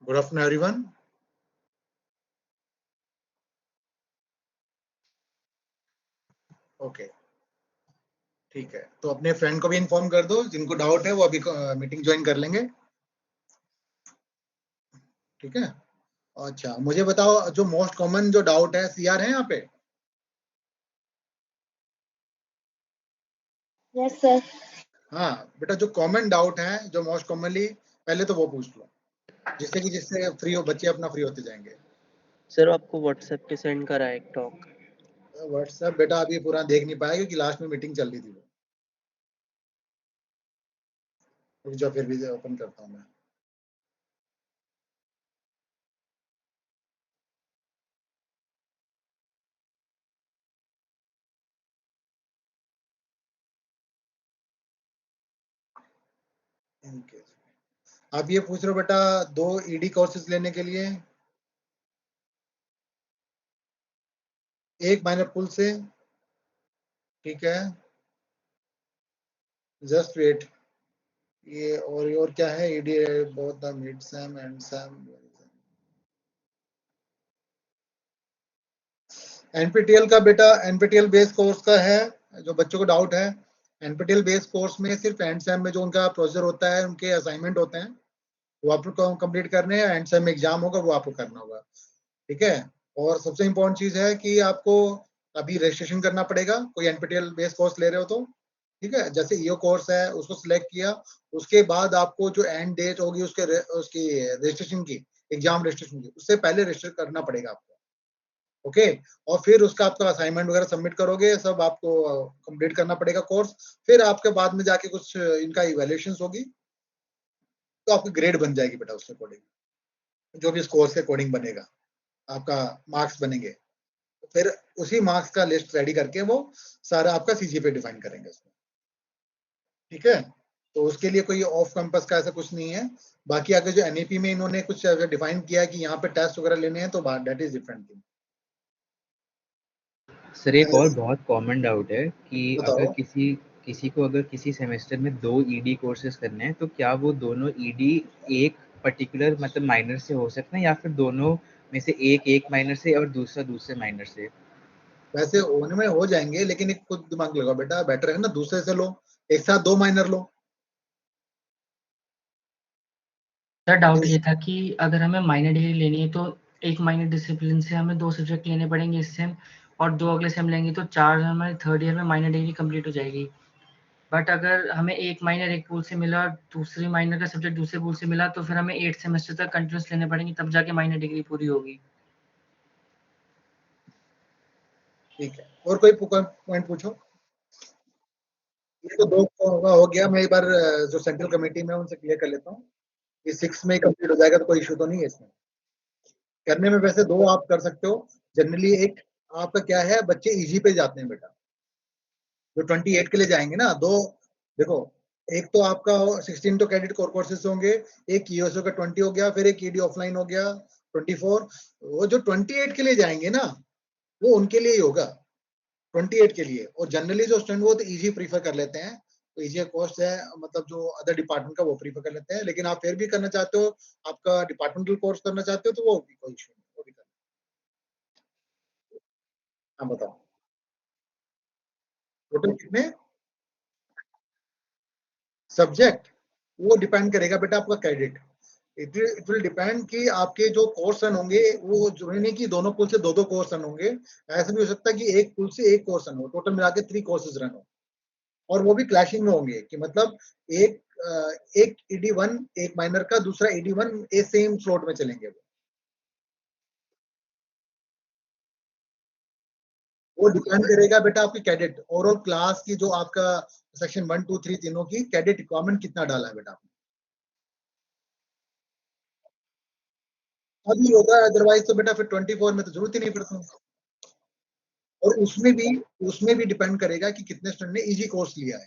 Good afternoon everyone. Okay, ठीक है, तो अपने फ्रेंड को भी इन्फॉर्म कर दो, जिनको डाउट है वो अभी मीटिंग ज्वाइन कर लेंगे। ठीक है, अच्छा मुझे बताओ, जो मोस्ट कॉमन जो डाउट है, सीआर है यहाँ पे? Yes sir. हाँ बेटा, जो कॉमन डाउट है, जो मोस्ट कॉमनली, पहले तो वो पूछ लो, जिससे फ्री हो, बच्चे अपना फ्री होते जाएंगे। सर आपको व्हाट्सएप पे सेंड करा है एक टॉक। व्हाट्सएप बेटा अभी पूरा देख नहीं पाया क्योंकि लास्ट में मीटिंग चल रही थी। रुक जाओ, फिर भी ओपन करता हूँ मैं। आप ये पूछ रहे हो बेटा 2 ईडी कोर्सेज लेने के लिए, एक माइनर पुल से, ठीक है, जस्ट वेट। ये और क्या है, ED both the mid Sam and Sam. NPTEL का बेटा, एनपीटीएल बेस कोर्स का है, जो बच्चों को डाउट है, एनपीटीएल बेस कोर्स में सिर्फ एंड सैम में जो उनका प्रोसीजर होता है, उनके असाइनमेंट होते हैं, वो आपको कंप्लीट करने हैं। एंड सैम में एग्जाम होगा, वो आपको करना होगा। ठीक है, और सबसे इंपॉर्टेंट चीज है कि आपको अभी रजिस्ट्रेशन करना पड़ेगा, कोई एनपीटीएल बेस कोर्स ले रहे हो तो। ठीक है, जैसे ईओ कोर्स है उसको सिलेक्ट किया, उसके बाद आपको जो एंड डेट होगी उसकी रजिस्ट्रेशन की, एग्जाम रजिस्ट्रेशन की, उससे पहले रजिस्टर करना पड़ेगा आपको। ओके, और फिर उसका आपका असाइनमेंट वगैरह सबमिट करोगे, सब आपको कंप्लीट करना पड़ेगा कोर्स। फिर आपके बाद में जाके कुछ इनका इवैल्यूएशन होगी, तो आपकी ग्रेड बन जाएगी बेटा, उसके अकॉर्डिंग जो भी इस कोर्स के अकॉर्डिंग बनेगा, आपका मार्क्स बनेंगे। फिर उसी मार्क्स का लिस्ट रेडी करके वो सारा आपका सीजीपीए डिफाइन करेंगे उसमें। ठीक है, तो उसके लिए कोई ऑफ कैंपस का ऐसा कुछ नहीं है। बाकी अगर जो एनईपी में इन्होंने कुछ डिफाइन किया है कि यहाँ पे टेस्ट वगैरह लेने हैं, तो that is different thing. Sir एक और बहुत कॉमन डाउट है कि बताओ। अगर किसी को अगर किसी सेमेस्टर में 2 ईडी कोर्सेज करने हैं, तो क्या वो दोनों ईडी एक पर्टिकुलर मतलब माइनर से हो सकते हैं, या फिर दोनों में से एक माइनर से और दूसरा दूसरे माइनर से? वैसे होने में हो जाएंगे, लेकिन एक खुद दिमाग लगाओ बेटा, बेटर है ना दूसरे से लो, एक साथ 2 माइनर लो। सर डाउट ये था कि अगर हमें माइनर डिग्री लेनी है तो एक माइनर डिसिप्लिन से हमें 2 सब्जेक्ट लेने पड़ेंगे इस सेम, और 2 अगले सेम लेंगे तो 4 हमारे थर्ड ईयर में माइनर डिग्री कंप्लीट हो जाएगी। बट अगर हमें एक माइनर एक पूल से मिला और दूसरी माइनर का सब्जेक्ट दूसरे पूल से मिला, तो फिर हमें 8 सेमेस्टर तक कंटिन्यूस लेने पड़ेंगे, तब जाके माइनर डिग्री पूरी होगी। ठीक है, और कोई पॉइंट पूछो। ये तो 2 हो गया। मैं एक बार जो सेंट्रल कमेटी में उनसे क्लियर कर लेता हूँ कि 6 में कंप्लीट हो जाएगा, तो कोई इशू तो नहीं है इसमें करने में। वैसे 2 आप कर सकते हो जनरली। एक आपका क्या है, बच्चे इजी पे जाते हैं बेटा, जो 28 के लिए जाएंगे ना, 2 देखो, एक तो आपका 16 तो क्रेडिट कोर कोर्सेज होंगे, एक ईओएसओ का 20 हो गया, फिर एक ईडी ऑफलाइन हो गया 24। वो जो 28 के लिए जाएंगे ना, वो उनके लिए ही होगा 28 के लिए। और जनरली जो स्टूडेंट वो तो इजी प्रीफर कर लेते हैं, तो इजी कोर्स है, मतलब जो अदर डिपार्टमेंट का वो प्रीफर कर लेते हैं। लेकिन आप फिर भी करना चाहते हो, आपका डिपार्टमेंटल कोर्स करना चाहते हो, तो वो भी कोई इशू नहीं, वो भी करना। हाँ बताओ, टोटल कितने सब्जेक्ट? वो डिपेंड करेगा बेटा आपका क्रेडिट। इट विल डिपेंड कि आपके जो कोर्स रन होंगे, वो जरूरी नहीं कि दोनों पुल से 2-2 कोर्स रन होंगे। ऐसा भी हो सकता है कि एक पुल से एक कोर्स रन हो, टोटल मिला के 3 कोर्सेज रन हो, और वो भी क्लैशिंग में होंगे, कि मतलब एक एक ED1 एक माइनर का, दूसरा ED1 ए सेम स्लॉट में चलेंगे। वो डिपेंड करेगा बेटा आपकी कैडेट ओवरऑल क्लास की, जो आपका सेक्शन 1 2 3 तीनों की कैडेट रिक्वायरमेंट कितना डाला है बेटा आपने, अभी होगा। अदरवाइज तो बेटा फिर 24 में तो जरूरत ही नहीं पड़ती। और उसमें भी डिपेंड करेगा कि कितने स्टूडेंट ने इजी कोर्स लिया है,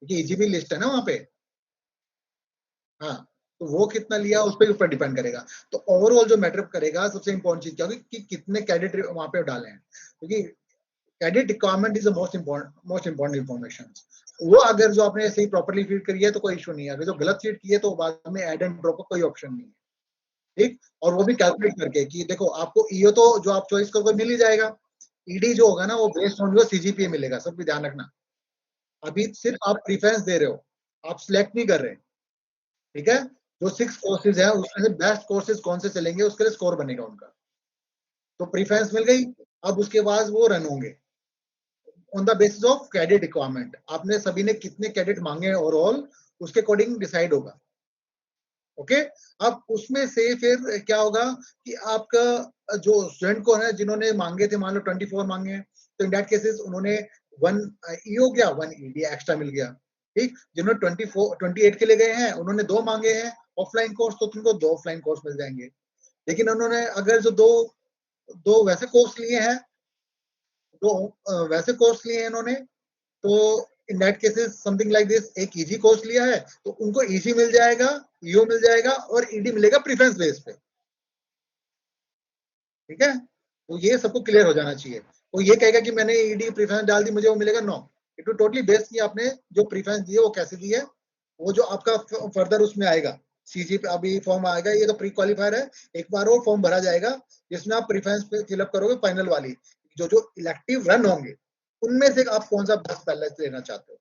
क्योंकि इजी भी लिस्ट है ना वहाँ पे। हाँ, तो वो कितना लिया उस पर ऊपर डिपेंड करेगा। तो ओवरऑल जो मैटर करेगा, सबसे इंपॉर्टेंट चीज क्या होगी कि कितने कैडेट वहाँ पे डाले हैं, क्योंकि cadet requirement is the most important information. वो अगर जो आपने सही प्रॉपर्ली फीड करी है तो कोई इशू नहीं है, अगर जो गलत फीड की है तो बाद में ऐड एंड ड्रॉप का कोई ऑप्शन नहीं है। ठीक, और वो भी कैलकुलेट करके कि देखो आपको ईओ तो जो आप चॉइस करोगे मिल ही जाएगा, ईडी जो होगा ना वो बेस्ड ऑन योर सीजीपीए मिलेगा, सब भी ध्यान रखना। अभी सिर्फ आप प्रेफरेंस दे रहे हो, आप सिलेक्ट नहीं कर रहे, ठीक है। जो 6 कोर्सेज हैं उसमें से बेस्ट कोर्सेज कौन से चलेंगे उसके लिए स्कोर बनेगा उनका। तो प्रेफरेंस मिल गई, अब उसके बाद वो रन होंगे on the basis of credit requirement. आपने सभी ने कितने क्रेडिट मांगे ओवरऑल उसके अकॉर्डिंग डिसाइड होगा। ओके, अब उसमें से फिर क्या होगा कि आपका जो स्टूडेंट को है जिन्होंने मांगे थे, मान लो 24 मांगे हैं, तो इन दैट केसेस उन्होंने 1 ई हो गया, 1 ईडी एक्स्ट्रा मिल गया। ठीक, जिन्होंने 28 के लिए गए हैं उन्होंने 2 मांगे हैं ऑफलाइन कोर्स, तो तुमको 2 ऑफलाइन कोर्स मिल जाएंगे। लेकिन उन्होंने अगर जो दो वैसे कोर्स लिए हैं, दो वैसे कोर्स लिए हैं इन्होंने, तो in that cases something like this, एक इजी कोर्स लिया है तो उनको इजी मिल जाएगा, ईओ मिल जाएगा और ईडी मिलेगा प्रेफरेंस बेस पे। ठीक है, तो ये सबको क्लियर हो जाना चाहिए। तो ये कहेगा कि मैंने ईडी प्रेफरेंस डाल दी मुझे वो मिलेगा, no, it will totally based कि आपने जो प्रेफरेंस दी है वो कैसे दी है, वो जो आपका फर्दर उसमें आएगा सीजी पे अभी फॉर्म आएगा, ये तो प्री क्वालिफायर है, एक बार वो फॉर्म भरा जाएगा जिसमें आप प्रेफरेंस पे फिलअप करोगे फाइनल वाली, जो जो इलेक्टिव रन होंगे उनमें से आप कौन सा बेस्ट बैलेंस लेना चाहते हो।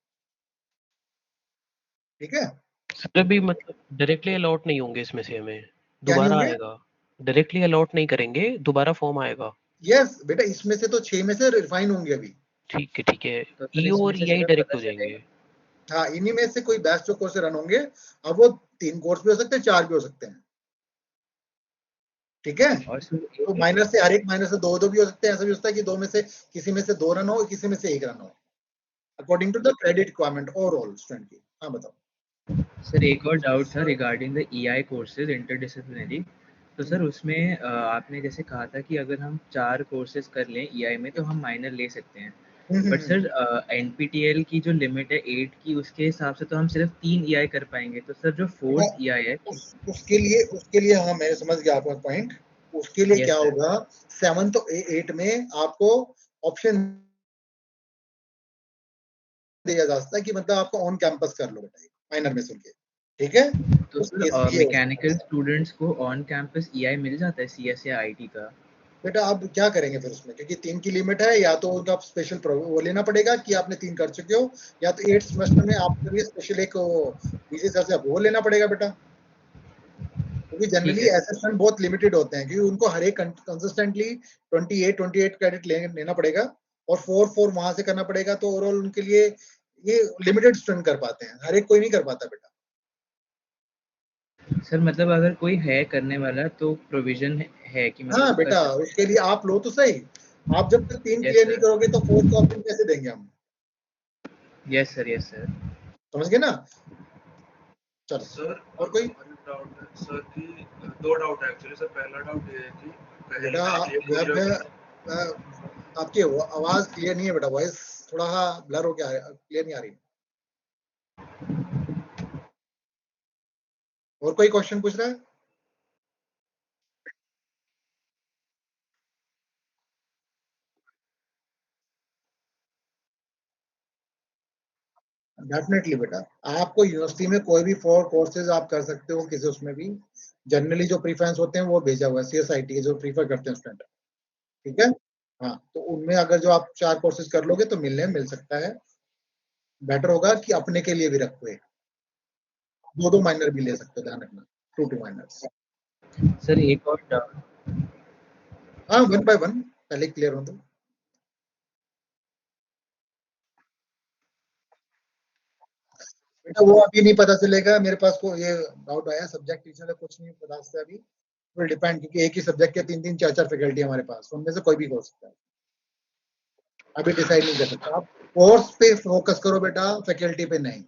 ठीक है, सर अभी मतलब डायरेक्टली अलॉट नहीं होंगे इसमें से, हमें क्या नहीं दोबारा होंगे? आएगा, डायरेक्टली अलॉट नहीं करेंगे, दोबारा फॉर्म आएगा। यस बेटा, इसमें से तो 6 में से रिफाइन होंगे अभी। ठीक है ठीक है, तो सर ईओ इसमें और से ईआई सीधा डायरेक्ट पता हो जाएंगे। चलेगा। हाँ, इन्हीं में से कोई बेस्ट जो कोर्स रन होंगे, अब वो 3 कोर्स भी हो सकते हैं, 4 भी हो सकते हैं। ठीक है, और सर तो माइनर से हर एक माइनर से 2 भी हो सकते हैं, ऐसा भी होता है कि 2 में से किसी में से 2 रन हो, किसी में से 1 रन हो, according to the credit requirement overall student की। हाँ बताओ सर, एक और डाउट था regarding the EI courses interdisciplinary. तो सर उसमें आपने जैसे कहा था कि अगर हम 4 कोर्सेज कर लें ईआई में तो हम माइनर ले सकते हैं। बट सर एनपीटीईएल की जो लिमिट है 8 की, उसके हिसाब से तो हम सिर्फ 3 ईआई कर पाएंगे। तो सर जो 4th ईआई है उसके लिए हाँ मैं समझ गया आपका पॉइंट। उसके लिए क्या यस सर, होगा, 7 तो 8 में आपको ऑप्शन दिया जा सकता है कि मतलब आपको ऑन कैंपस कर लो बेटा माइनर में सुन के। ठीक है, तो उस केस सर में ये हो सकता मैकेनिकल है। स्टूडेंट्स को ऑन कैंपस ईआई मिल जाता है सीएस या आईटी का? बेटा आप क्या करेंगे फिर उसमें, क्योंकि 3 की लिमिट है, या तो उनका स्पेशल वो लेना पड़ेगा कि आपने 3 कर चुके हो, या तो 8 सेमेस्टर में आपके लिए स्पेशल एक डीजी सर से वो लेना पड़ेगा बेटा, क्योंकि ठीक जनरली है ऐसे स्टूडेंट बहुत लिमिटेड होते हैं, क्योंकि उनको हर एक कंसिस्टेंटली 28 क्रेडिट लेना पड़ेगा और 4 वहां से करना पड़ेगा, तो ओवरऑल उनके लिए ये लिमिटेड स्टूडेंट कर पाते हैं, हर एक कोई नहीं कर पाता बेटा। सर, मतलब अगर कोई है करने वाला तो प्रोविजन है कि मतलब हाँ वो कर बेटा, सकते उसके लिए आप लो तो सही, आप जब तक 3 हैं। यस क्लियर नहीं सर, करोगे तो 4th का ऑप्शन कैसे देंगे हम, यस सर, यस सर। समझ गए ना। चलो सर और कोई हमारे डाउट है सर कि 2 डाउट है एक्चुअली सर। पहला डाउट ये है कि पहले बेटा ये पूछ रहे हो आपकी आवाज क्लियर नहीं है बेटा, वॉइस थोड़ा ब्लर हो गया, क्लियर नहीं आ रही। और कोई क्वेश्चन पूछ रहा है? डेफिनेटली बेटा, आपको यूनिवर्सिटी में कोई भी 4 कोर्सेज आप कर सकते हो किसी उसमें भी, जनरली जो प्रीफरेंस होते हैं वो भेजा हुआ है सीएसआईटी के जो प्रीफर करते हैं स्टूडेंट। ठीक है, हाँ, तो उनमें अगर जो आप 4 कोर्सेज कर लोगे तो मिल सकता है। बेटर होगा कि अपने के लिए भी रखो, एक 2 माइनर भी ले सकते हो, ध्यान रखना 2 माइनर्स। सर एक और डाउट। हाँ 1 by 1 पहले क्लियर हो तो। बेटा वो अभी नहीं पता चलेगा, मेरे पास को ये डाउट आया, सब्जेक्ट टीचर है, कुछ नहीं पता से अभी, विल डिपेंड, क्योंकि एक ही सब्जेक्ट के 3 4 फैकल्टी हमारे पास, उनमें से कोई भी हो सकता है, अभी डिसाइड नहीं कर सकता। आप कोर्स पे फोकस करो बेटा, फैकल्टी पे नहीं।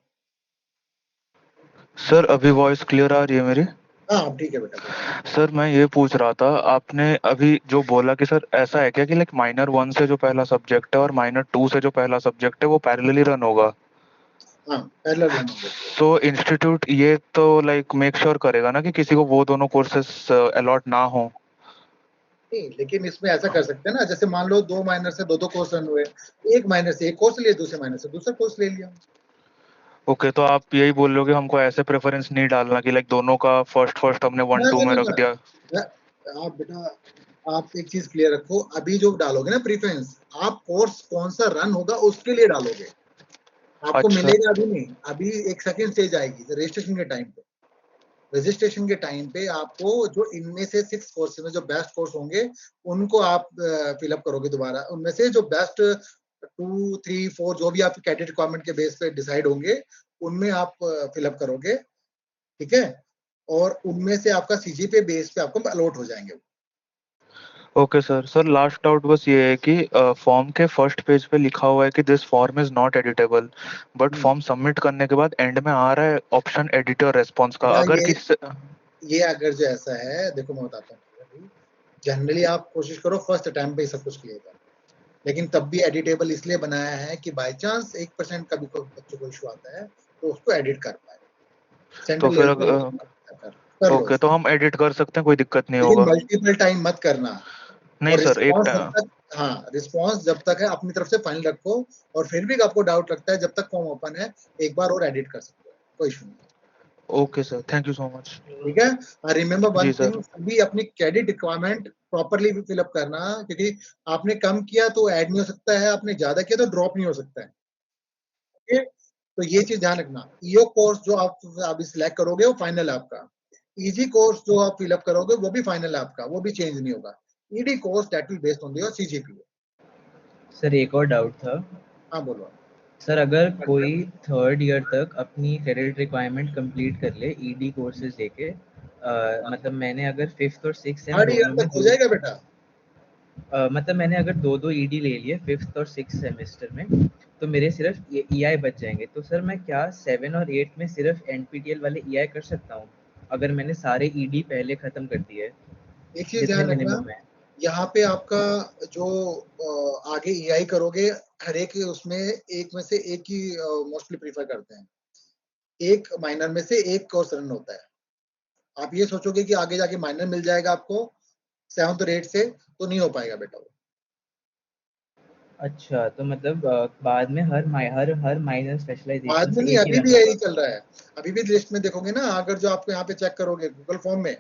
सर अभी वॉइस क्लियर आ रही है मेरी? हाँ ठीक है बेटा। सर मैं ये पूछ रहा था, आपने अभी जो बोला कि सर ऐसा है क्या कि लाइक माइनर 1 से जो पहला सब्जेक्ट है और माइनर 2 से जो पहला सब्जेक्ट है वो पैरेलली रन होगा? हाँ पैरेलल रन होंगे। तो इंस्टीट्यूट ये तो लाइक मेक श्योर करेगा ना कि किसी को वो दोनों कोर्सेस अलॉट ना हो? नहीं, लेकिन इसमें ऐसा कर सकते हैं ना, जैसे मान लो 2 माइनर से 2 कोर्स रन हुए, एक माइनर से एक कोर्स लिया, दूसरे माइनर से दूसरा कोर्स ले लिया। ओके, तो आप यही बोल रहे हो कि हमको ऐसे प्रेफरेंस नहीं डालना कि लाइक दोनों का फर्स्ट हमने 1 2 में रख दिया। आप बेटा आप एक चीज क्लियर रखो, अभी जो डालोगे ना प्रेफरेंस, आप कोर्स कौन सा रन होगा उसके लिए डालोगे, आपको अच्छा। मिलेगा अभी नहीं, अभी एक सेकंड स्टेज आएगी रजिस्ट्रेशन के टाइम पे। रजिस्ट्रेशन के टाइम पे आपको जो इनमें से 6 कोर्सेज में जो बेस्ट कोर्स होंगे उनको आप फिलअप करोगे दोबारा, उनमें से जो बेस्ट 2 3 4 जो भी आप कैटेगरी रिक्वायरमेंट के बेस पे डिसाइड होंगे उनमें आप फिलअप करोगे, ठीक है, और उनमें से आपका सीजीपीए बेस पे आपको अलॉट हो जाएंगे। ओके सर लास्ट डाउट बस ये है कि फॉर्म के फर्स्ट पेज पे लिखा हुआ है कि this form is not editable, but form submit करने के बाद एंड में आ रहा है ऑप्शन एडिट और रेस्पॉन्स का। अगर ये अगर जो ऐसा है, देखो मैं बताता हूँ, जनरली आप कोशिश करो फर्स्ट अटेम्प्ट पे सब कुछ क्लियर कर, लेकिन तब भी एडिटेबल इसलिए बनाया है कि बाय चांस 1% कभी कोई बच्चों को इशू आता है तो उसको एडिट कर पाए। तो फिर ओके, तो हम एडिट कर सकते हैं, कोई दिक्कत नहीं होगा। मल्टीपल टाइम मत करना। नहीं सर, एक टाइम। हाँ, रिस्पॉन्स जब तक है अपनी तरफ से फाइनल रखो, और फिर भी आपको डाउट लगता है जब तक फॉर्म ओपन है एक बार और एडिट कर सकते हो, कोई इशू नहीं। Okay sir, thank you so much. ठीक है, रिमेंबर वन थिंग, सभी अपनी क्रेडिट रिक्वायरमेंट प्रॉपर्ली भी फिलअप करना, क्योंकि आपने कम किया तो ऐड नहीं हो सकता है, आपने ज्यादा किया तो ड्रॉप नहीं हो सकता है। ओके, तो ये चीज ध्यान रखना। ईओ कोर्स जो आप अभी सिलेक्ट करोगे वो फाइनल है आपका, इजी कोर्स जो आप फिलअप करोगे वो भी फाइनल है आपका, वो भी चेंज नहीं होगा। ED course that will based on your CGPA. Sir एक और डाउट था। हाँ बोलो सर, अगर कोई थर्ड ईयर तक अपनी क्रेडिट रिक्वायरमेंट कंप्लीट कर ले ईडी कोर्सेज लेके, मतलब मैंने अगर 5th और 6th सेम थर्ड ईयर दोनों में तक हो जाएगा बेटा, मतलब मैंने अगर दो ईडी ले लिए 5th और 6th सेमेस्टर में, तो मेरे सिर्फ ईआई बच जाएंगे। तो सर मैं क्या 7 और 8 में सिर्फ एनपीटीएल वाले ईआई कर सकता हूँ अगर मैंने सारे ईडी पहले खत्म कर दिए? एक चीज ध्यान रखना, यहाँ पे आपका जो आगे ईआई करोगे, हर एक उसमें एक में से एक ही मोस्टली प्रीफर करते हैं, एक माइनर में से एक कोर्स रन होता है। आप ये सोचोगे कि आगे जाके माइनर मिल जाएगा आपको 7th और 8th से, तो नहीं हो पाएगा बेटा वो। अच्छा, तो मतलब बाद में हर माइनर स्पेशलाइजेशन बाद में नहीं, अभी भी यही चल रहा है। अभी भी लिस्ट में देखोगे ना, अगर जो आपको यहाँ पे चेक करोगे गूगल फॉर्म में,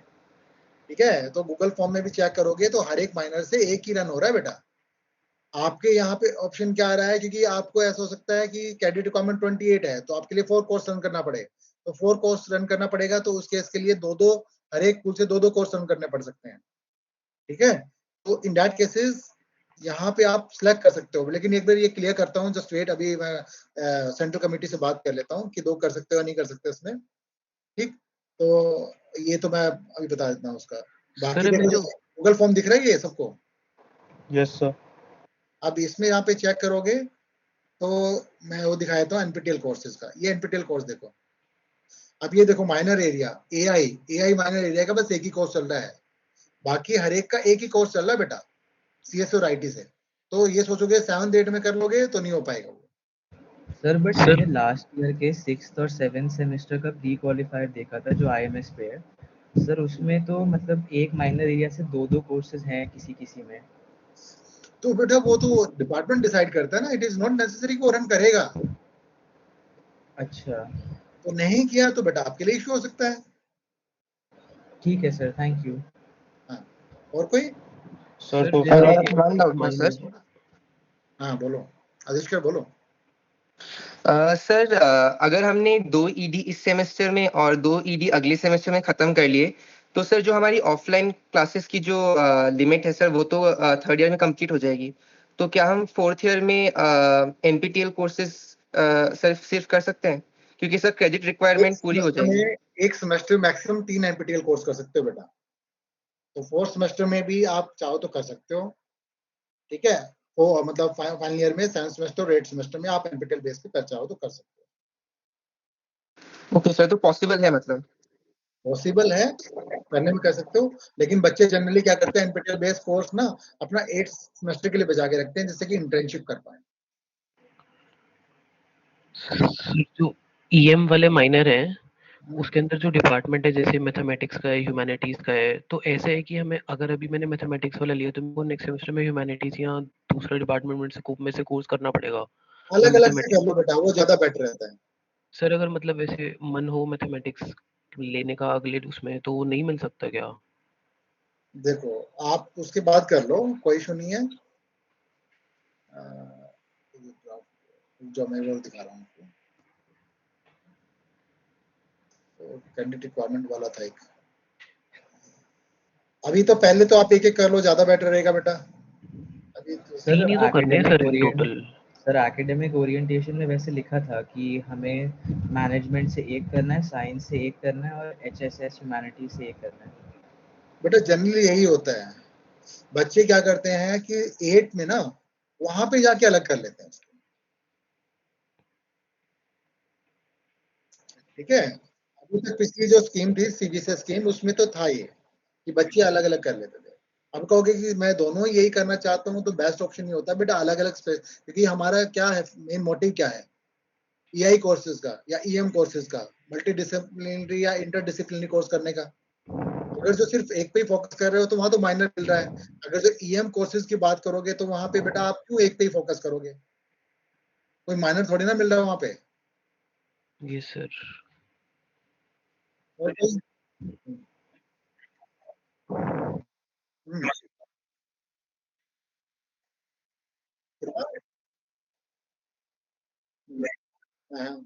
ठीक है, तो गूगल फॉर्म में भी चेक करोगे तो हर एक माइनर से एक ही रन हो रहा है बेटा। आपके यहाँ पे ऑप्शन क्या आ रहा है, क्योंकि आपको ऐसा हो सकता है कि क्रेडिट रिक्वायरमेंट 28 है तो आपके लिए 4 कोर्स रन करना पड़े, तो 4 कोर्स रन करना पड़ेगा, तो उस केस के लिए दो हर एक पूल से दो कोर्स रन करने पड़ सकते हैं, ठीक है। तो इन दैट केसेस यहाँ पे आप सिलेक्ट कर सकते हो, लेकिन एक बार ये क्लियर करता हूँ, जस्ट वेट, अभी मैं सेंट्रल कमेटी से बात कर लेता हूँ कि 2 कर सकते हो या नहीं कर सकते उसमें, ठीक। तो ये तो मैं अभी बता देता हूँ उसका। बाकी देखो गूगल फॉर्म दिख रहा है ये सबको? Yes sir. अब इसमें यहाँ पे चेक करोगे तो मैं वो दिखाया था एनपीटीएल कोर्सेज का, ये एनपीटीएल कोर्स देखो। अब ये देखो minor area AI minor area का बस एक ही कोर्स चल रहा है, बाकी हर एक का एक ही कोर्स चल रहा है बेटा, सीएस और आईटी से। तो ये सोचोगे 7th 8 में कर लोगे तो नहीं हो पाएगा वो। सर बट मैंने लास्ट ईयर के 6th और 7th सेमेस्टर का प्री क्वालिफायर देखा था जो आईएमएस पे है सर, उसमें तो मतलब एक माइनर एरिया से दो कोर्सेज हैं किसी में। तो बेटा वो तो डिपार्टमेंट डिसाइड करता है ना, इट इज नॉट नेसेसरी कि वो रन करेगा। अच्छा, तो नहीं किया तो बेटा आपके लिए इशू हो सकता है। ठीक है सर, थैंक यू। हाँ, और कोई सर? हाँ बोलो आदित्य, बोलो। सर अगर हमने 2 ईडी इस सेमेस्टर में और 2 ईडी अगले सेमेस्टर में खत्म कर लिए, तो सर जो हमारी ऑफलाइन क्लासेस की जो लिमिट है सर वो तो 3rd ईयर में कंप्लीट हो जाएगी। तो क्या हम 4th ईयर में एनपीटीएल कोर्सेज सर सिर्फ कर सकते हैं, क्योंकि सर क्रेडिट रिक्वायरमेंट पूरी हो जाएगी। एक सेमेस्टर मैक्सिमम 3 एनपीटीएल कोर्स कर सकते हो बेटा, तो 4th सेमेस्टर में भी आप चाहो तो कर सकते हो, ठीक है। वो मतलब फाइनल ईयर में 7th सेमेस्टर और 8th सेमेस्टर में आप एनपीटीएल बेस पे कर चाहो तो कर सकते हो। ओके सर, तो पॉसिबल है, मतलब पॉसिबल है, करने में कर सकते हो, लेकिन बच्चे जनरली क्या करते हैं एनपीटीएल बेस कोर्स ना अपना 8th सेमेस्टर के लिए बचा के रखते हैं, जिससे कि इंटर्नशिप कर पाए। जो ईएम वाले माइनर हैं उसके अंदर जो डिपार्टमेंट है जैसे मैथमेटिक्स का है, ह्यूमैनिटीज का है, तो ऐसा है कि हमें अगर अभी मैंने मैथमेटिक्स वाला लिया तो मेरे को नेक्स्ट सेमेस्टर में ह्यूमैनिटीज या दूसरा डिपार्टमेंट में से कोर्स करना पड़ेगा? अलग अलग से कर लो बेटा, वो ज्यादा बेटर रहता है। सर अगर मतलब ऐसे मन हो मैथमेटिक्स लेने का अगले उसमें तो वो नहीं मिल सकता क्या? देखो आप उसके बाद कर लो, कोई इशू नहीं है। जो मैं वो दिखा रहा हूँ आपको, तो कैंडिडेट रिक्वायरमेंट वाला था एक। अभी तो पहले तो आप एक एक कर लो, ज्यादा बेटर रहेगा बेटा। अभी तो सर 3 ही तो करने हैं सर इन academic total. Sir academic orientation में वैसे लिखा था कि हमें मैनेजमेंट से एक करना है, साइंस से एक करना है और एचएसएस ह्यूमैनिटी से एक करना है। बेटा जनरली यही होता है, बच्चे क्या करते हैं कि 8 में ना वहां पे जाके अलग कर लेते हैं, ठीक है। अभी तक पिछली जो स्कीम थी सीबीएसई स्कीम, उसमें तो था ये कि बच्चे अलग अलग कर लेते थे। अब कहोगे कि मैं दोनों यही करना चाहता हूँ, तो बेस्ट ऑप्शन ये होता है बेटा अलग अलग, क्योंकि हमारा क्या है, मेन मोटिव क्या है, ईआई कोर्सेज का या ईएम कोर्सेज का, मल्टी डिसिप्लिनरी या इंटर डिसिप्लिनरी कोर्स करने का। अगर जो सिर्फ एक पे ही फोकस कर रहे हो तो वहां तो माइनर मिल रहा है। अगर जो ईएम कोर्सेज की बात करोगे तो वहां पे बेटा आप क्यों एक पे ही फोकस करोगे, कोई माइनर थोड़ी ना मिल रहा है वहां पे। ये सर और कोई हम्म, हाँ,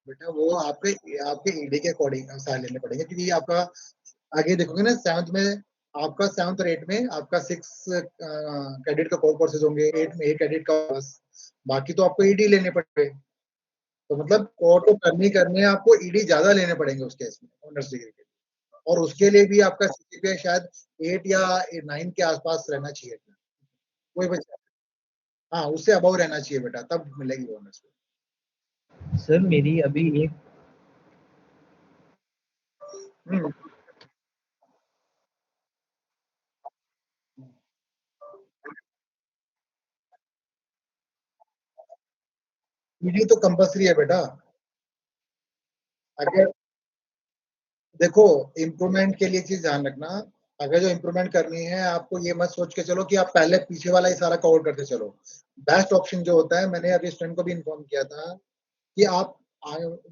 बेटा वो आपके आपके ईडी के अकॉर्डिंग सारे लेने पड़ेंगे, क्योंकि आपका आगे देखोगे ना, 7th में आपका 7th और 8 में आपका 6 क्रेडिट का कोर कोर्सेज होंगे, 8 में 1 क्रेडिट का बस, बाकी तो आपको ईडी लेने पड़ेंगे। तो मतलब कोर तो करने ही करने हैं, आपको ईडी ज्यादा लेने पड़ेंगे उस केस में, ऑनर्स डिग्री के लिए। और उसके लिए भी आपका सीजीपीए शायद 8 या 9 के आसपास रहना चाहिए, कोई बच्चा, हाँ उससे अबव रहना चाहिए बेटा, तब मिलेगी ऑनर्स। सर मेरी अभी एक ईडी तो कंपल्सरी है बेटा। अगर देखो इम्प्रूवमेंट के लिए चीज ध्यान रखना, अगर जो इम्प्रूवमेंट करनी है आपको, ये मत सोच के चलो कि आप पहले पीछे वाला ही सारा कवर करते चलो। बेस्ट ऑप्शन जो होता है, मैंने अभी स्टूडेंट को भी इन्फॉर्म किया था कि आप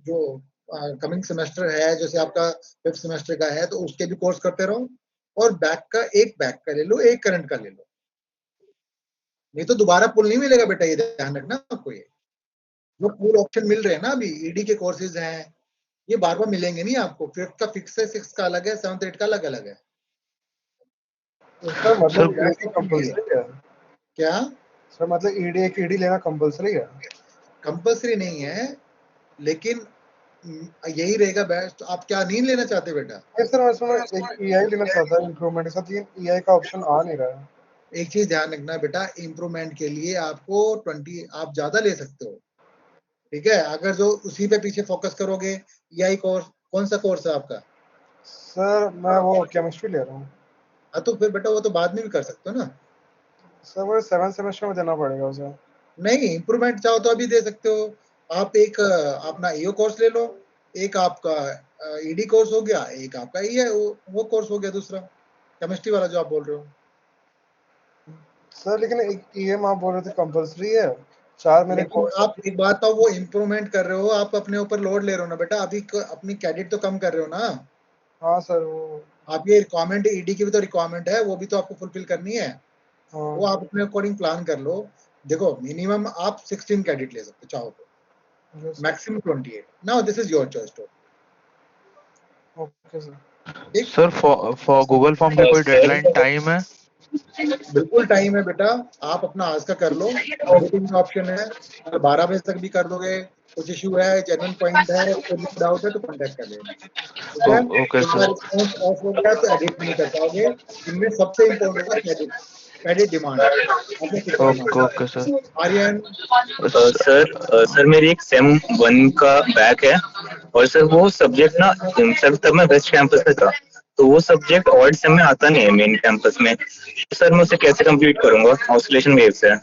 जो कमिंग सेमेस्टर है, जैसे आपका 5th सेमेस्टर का है, तो उसके भी कोर्स करते रहो, और बैक का ले लो, एक करंट का ले लो, नहीं तो दोबारा पुल नहीं मिलेगा बेटा, ये ध्यान रखना आपको। ये जो पुल ऑप्शन मिल रहे हैं ना अभी, ईडी के कोर्सेज हैं, ये बार बार मिलेंगे नहीं आपको। 5th का फिक्स है, 6th का अलग है, 7th 8 का अलग अलग है। सर सर मतलब ईडी कंपल्सरी है? क्या सर मतलब ईडी एक ईडी लेना कंपल्सरी है? कंपल्सरी नहीं है, लेकिन यही रहेगा बेस्ट। आप क्या नहीं लेना चाहते बेटा? नहीं सर, मैं सुना एक ईआई लेना चाहता है इम्प्रूवमेंट के साथ, लेकिन ईआई का ऑप्शन आ नहीं रहा है। एक चीज ध्यान रखना बेटा, इम्प्रूवमेंट के लिए आपको 20 आप ज्यादा ले सकते हो, ठीक है। अगर जो उसी पे पीछे फोकस करोगे, ईआई कोर्स, कौन सा कोर्स है आपका? सर मैं वो केमिस्ट्री ले रहा हूँ। हाँ तो फिर बेटा वो तो बाद में भी कर सकते हो ना। सर वो 7th सेमेस्टर में देना पड़ेगा उसे? नहीं, इम्प्रूवमेंट चाहो तो अभी दे सकते हो। आप एक अपना ईओ कोर्स ले लो, एक आपका ईडी कोर्स हो गया, एक आपका ये वो कोर्स हो गया, दूसरा केमिस्ट्री वाला जो आप बोल रहे हो। सर लेकिन एक ईएम आप बोल रहे थे कंपल्सरी है, 4 मेरे लेकिन कोर्स। आप एक बात तो, वो इम्प्रूवमेंट कर रहे हो, आप अपने ऊपर लोड ले रहे हो ना बेटा, अभी अपनी क्रेडिट तो कम कर रहे हो ना। हाँ सर वो आप ये रिक्वायरमेंट, ईडी की भी तो रिक्वायरमेंट है, वो भी तो आपको फुलफिल करनी है। वो हाँ आप अपने अकॉर्डिंग प्लान कर लो। देखो मिनिमम आप 16 क्रेडिट ले सकते हो चाहो तो, yes maximum 28। Now this is your choice too. Okay sir. ठीक, सर फॉर गूगल फॉर्म की कोई डेडलाइन टाइम है? बिल्कुल टाइम है बेटा, आप अपना आज का कर लो, एडिटिंग का ऑप्शन है, कल 12 बजे तक भी कर दोगे। कुछ इशू है, जेन्युइन पॉइंट है, कोई डाउट है तो कांटेक्ट कर लेना, ठीक है। ओके एक बार सर। रिस्पॉन्स ऑफ हो गया तो एडिट नहीं कर पाओगे। इनमें सबसे इम्पोर्टेंट है क्रेडिट, क्रेडिट डिमांड, आपने कितना डिमांड ओके है। Okay sir. आर्यन, सर मेरी एक सेम 1 का बैक है, और सर वो सब्जेक्ट ना, सर तब मैं वेस्ट कैंपस में था, तो वो सब्जेक्ट ऑड सेम में आता नहीं है मेन कैंपस में। तो सर मैं उसे कैसे कंप्लीट करूंगा? ऑसिलेशन वेव से। आप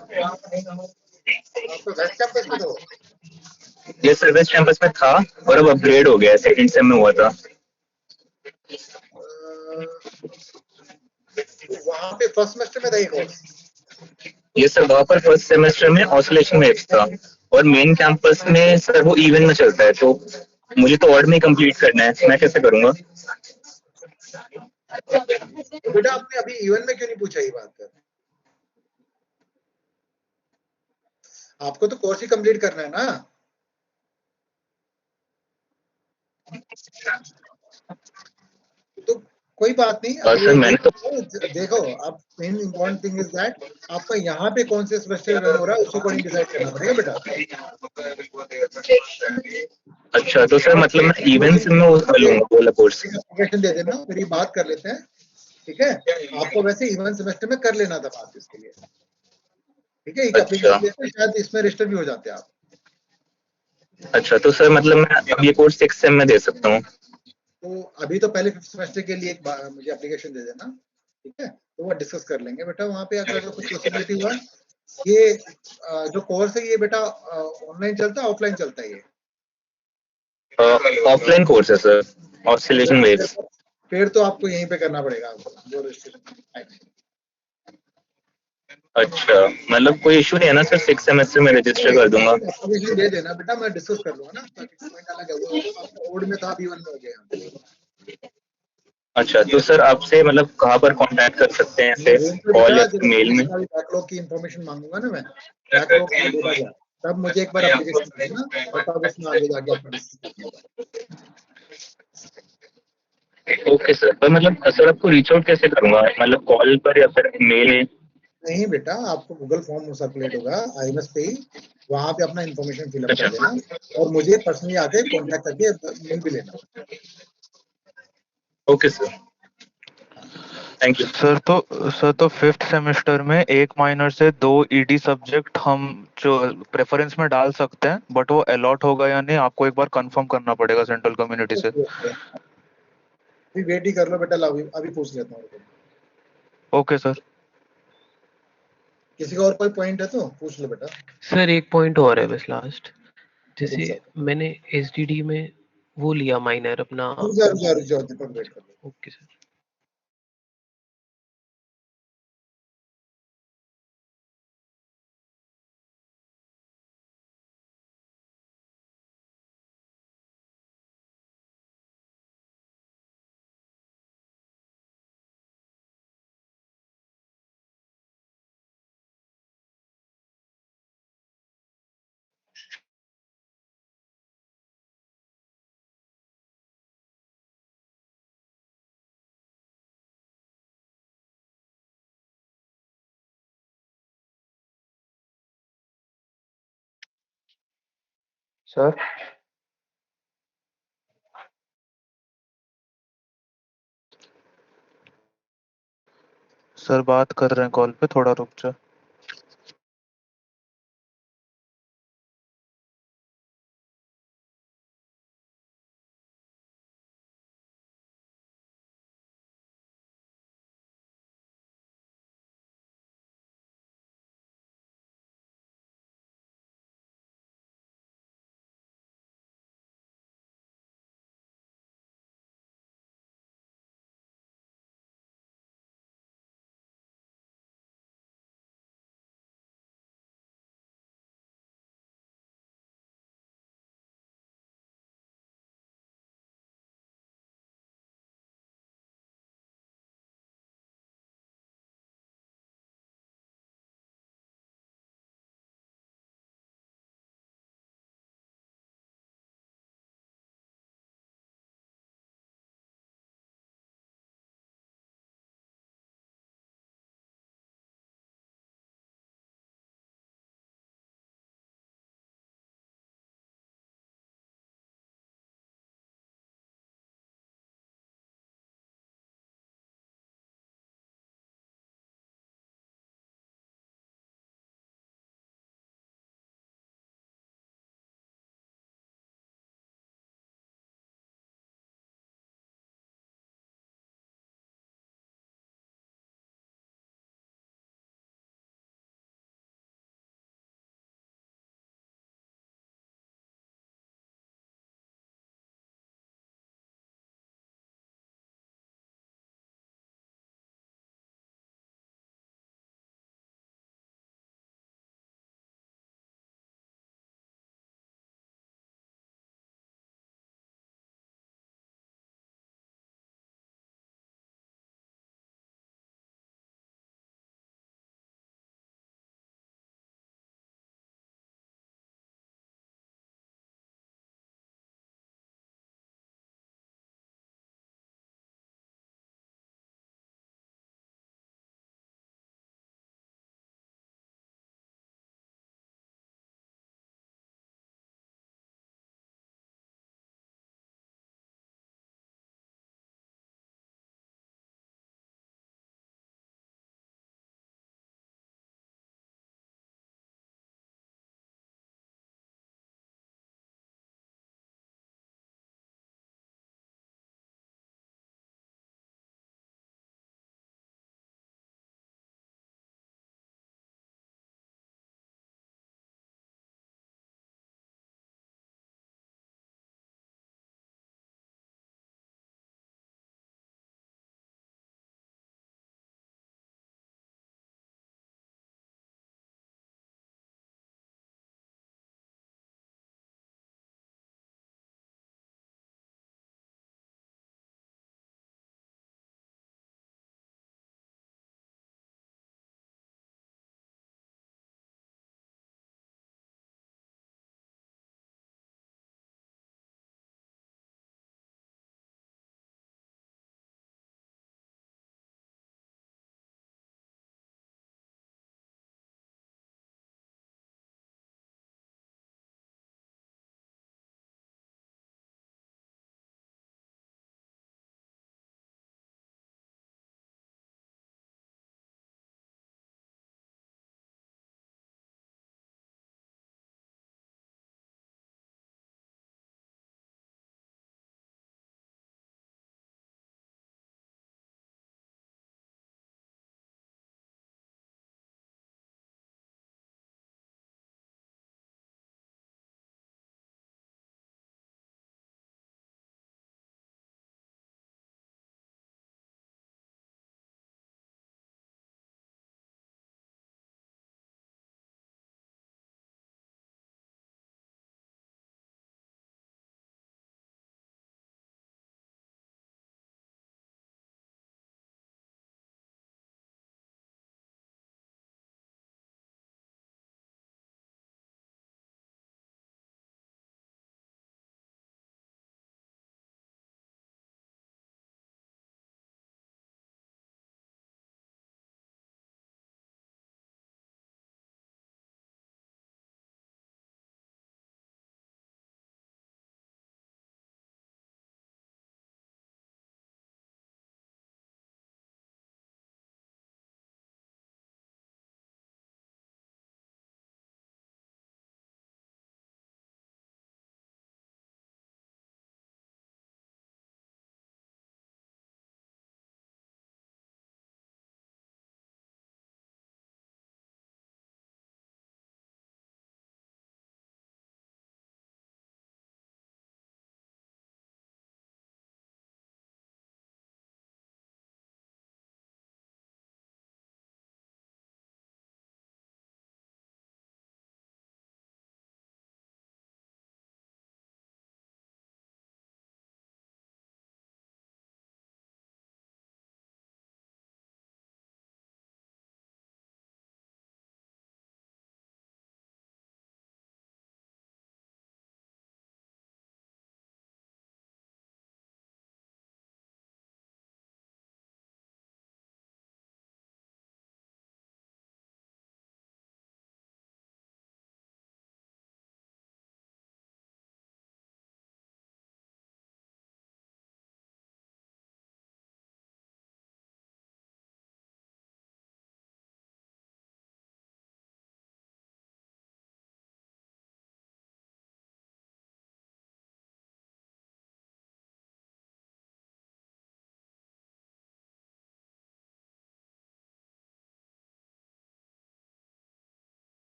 तो वेस्ट कैंपस में हो। ये सर वेस्ट कैंपस में था, और अब अपग्रेड हो गया, सेकंड सेम में हुआ था। तो वहां पे फर्स्ट सेमेस्टर में था ये कोर्स। ये सर वहाँ पर फर्स्ट सेमेस्टर में ऑसिलेशन वेव्स था और मेन कैंपस में सर वो इवन में चलता है, तो मुझे तो ऑड में कंप्लीट करना है, मैं कैसे करूंगा? तो बेटा आपने अभी इवन में क्यों नहीं पूछा ये बात कर? आपको तो कोर्स ही कंप्लीट करना है ना। तो कोई बात नहीं, अब सर ये मैंने तो देखो, अब main important thing is that आपका यहाँ पे कौन से सेमेस्टर रन हो रहा है उसके अकॉर्डिंग डिसाइड करना पड़ेगा बेटा। अच्छा, तो सर मतलब मैं इवेंट्स में वो कर लूंगा वाला कोर्स। एप्लीकेशन दे देना, फिर ये बात कर लेते हैं, ठीक है? आपको वैसे इवन सेमेस्टर में कर लेना था बात इसके लिए, ठीक है? एक एप्लीकेशन देते हैं, शायद इसमें रजिस्टर भी हो जाते हैं आप। अच्छा, तो सर मतलब मैं अब ये कोर्स 6 सेम में दे सकता हूँ? तो अभी तो पहले 5th सेमेस्टर के लिए मुझे एप्लीकेशन दे देना, ठीक है? तो वो डिस्कस कर लेंगे बेटा वहाँ पे, अगर कुछ पॉसिबिलिटी हुआ। ये जो कोर्स है ये बेटा ऑनलाइन चलता है ऑफलाइन चलता है? ये ऑफलाइन कोर्स है सर, ऑसिलेशन वेव्स। फिर तो आपको यहीं पे करना पड़ेगा जो रजिस्ट्रेशन। अच्छा, मतलब कोई इशू नहीं है ना सर, 6 सेमेस्टर में रजिस्टर कर दूंगा? एप्लीकेशन दे देना बेटा, मैं डिस्कस कर लूंगा ना, ताकि पॉइंट अलग है, वो आपका ओड में था B1 में हो गया। अच्छा, तो सर आपसे मतलब कहाँ पर कांटेक्ट कर सकते हैं, ऐसे कॉल या मेल में? बैकलॉग की इंफॉर्मेशन मांगूंगा ना मैं, बैकलॉग का डेटा क्या, तब मुझे एक बार एप्लीकेशन देना और तब उसमें आगे जाके आपको डिस्कस करना। ओके सर, पर मतलब सर आपको रीच आउट कैसे करूंगा, मतलब कॉल पर या फिर मेल में? नहीं बेटा, आपको गूगल फॉर्म सर्कुलेट होगा IMS पे ही, वहां पे अपना इंफॉर्मेशन फिलअप कर देना और मुझे पर्सनली आके कांटेक्ट करके मिल भी लेना। Okay sir, thank you. Sir तो 5th सेमेस्टर में एक माइनर से 2 ईडी सब्जेक्ट हम जो प्रेफरेंस में डाल सकते हैं, बट वो अलॉट होगा या नहीं आपको एक बार कंफर्म करना पड़ेगा सेंट्रल कम्युनिटी से। अभी वेट ही कर लो बेटा, अभी पूछ लेता हूँ। Okay sir. किसी का और कोई पॉइंट है तो पूछ लो बेटा। सर एक पॉइंट और है बस लास्ट, जैसे मैंने एसडीडी में वो लिया माइनर अपना। रुक जाओ दीपक, वेट कर लो। Okay sir. सर सर बात कर रहे हैं कॉल पे, थोड़ा रुक जाओ।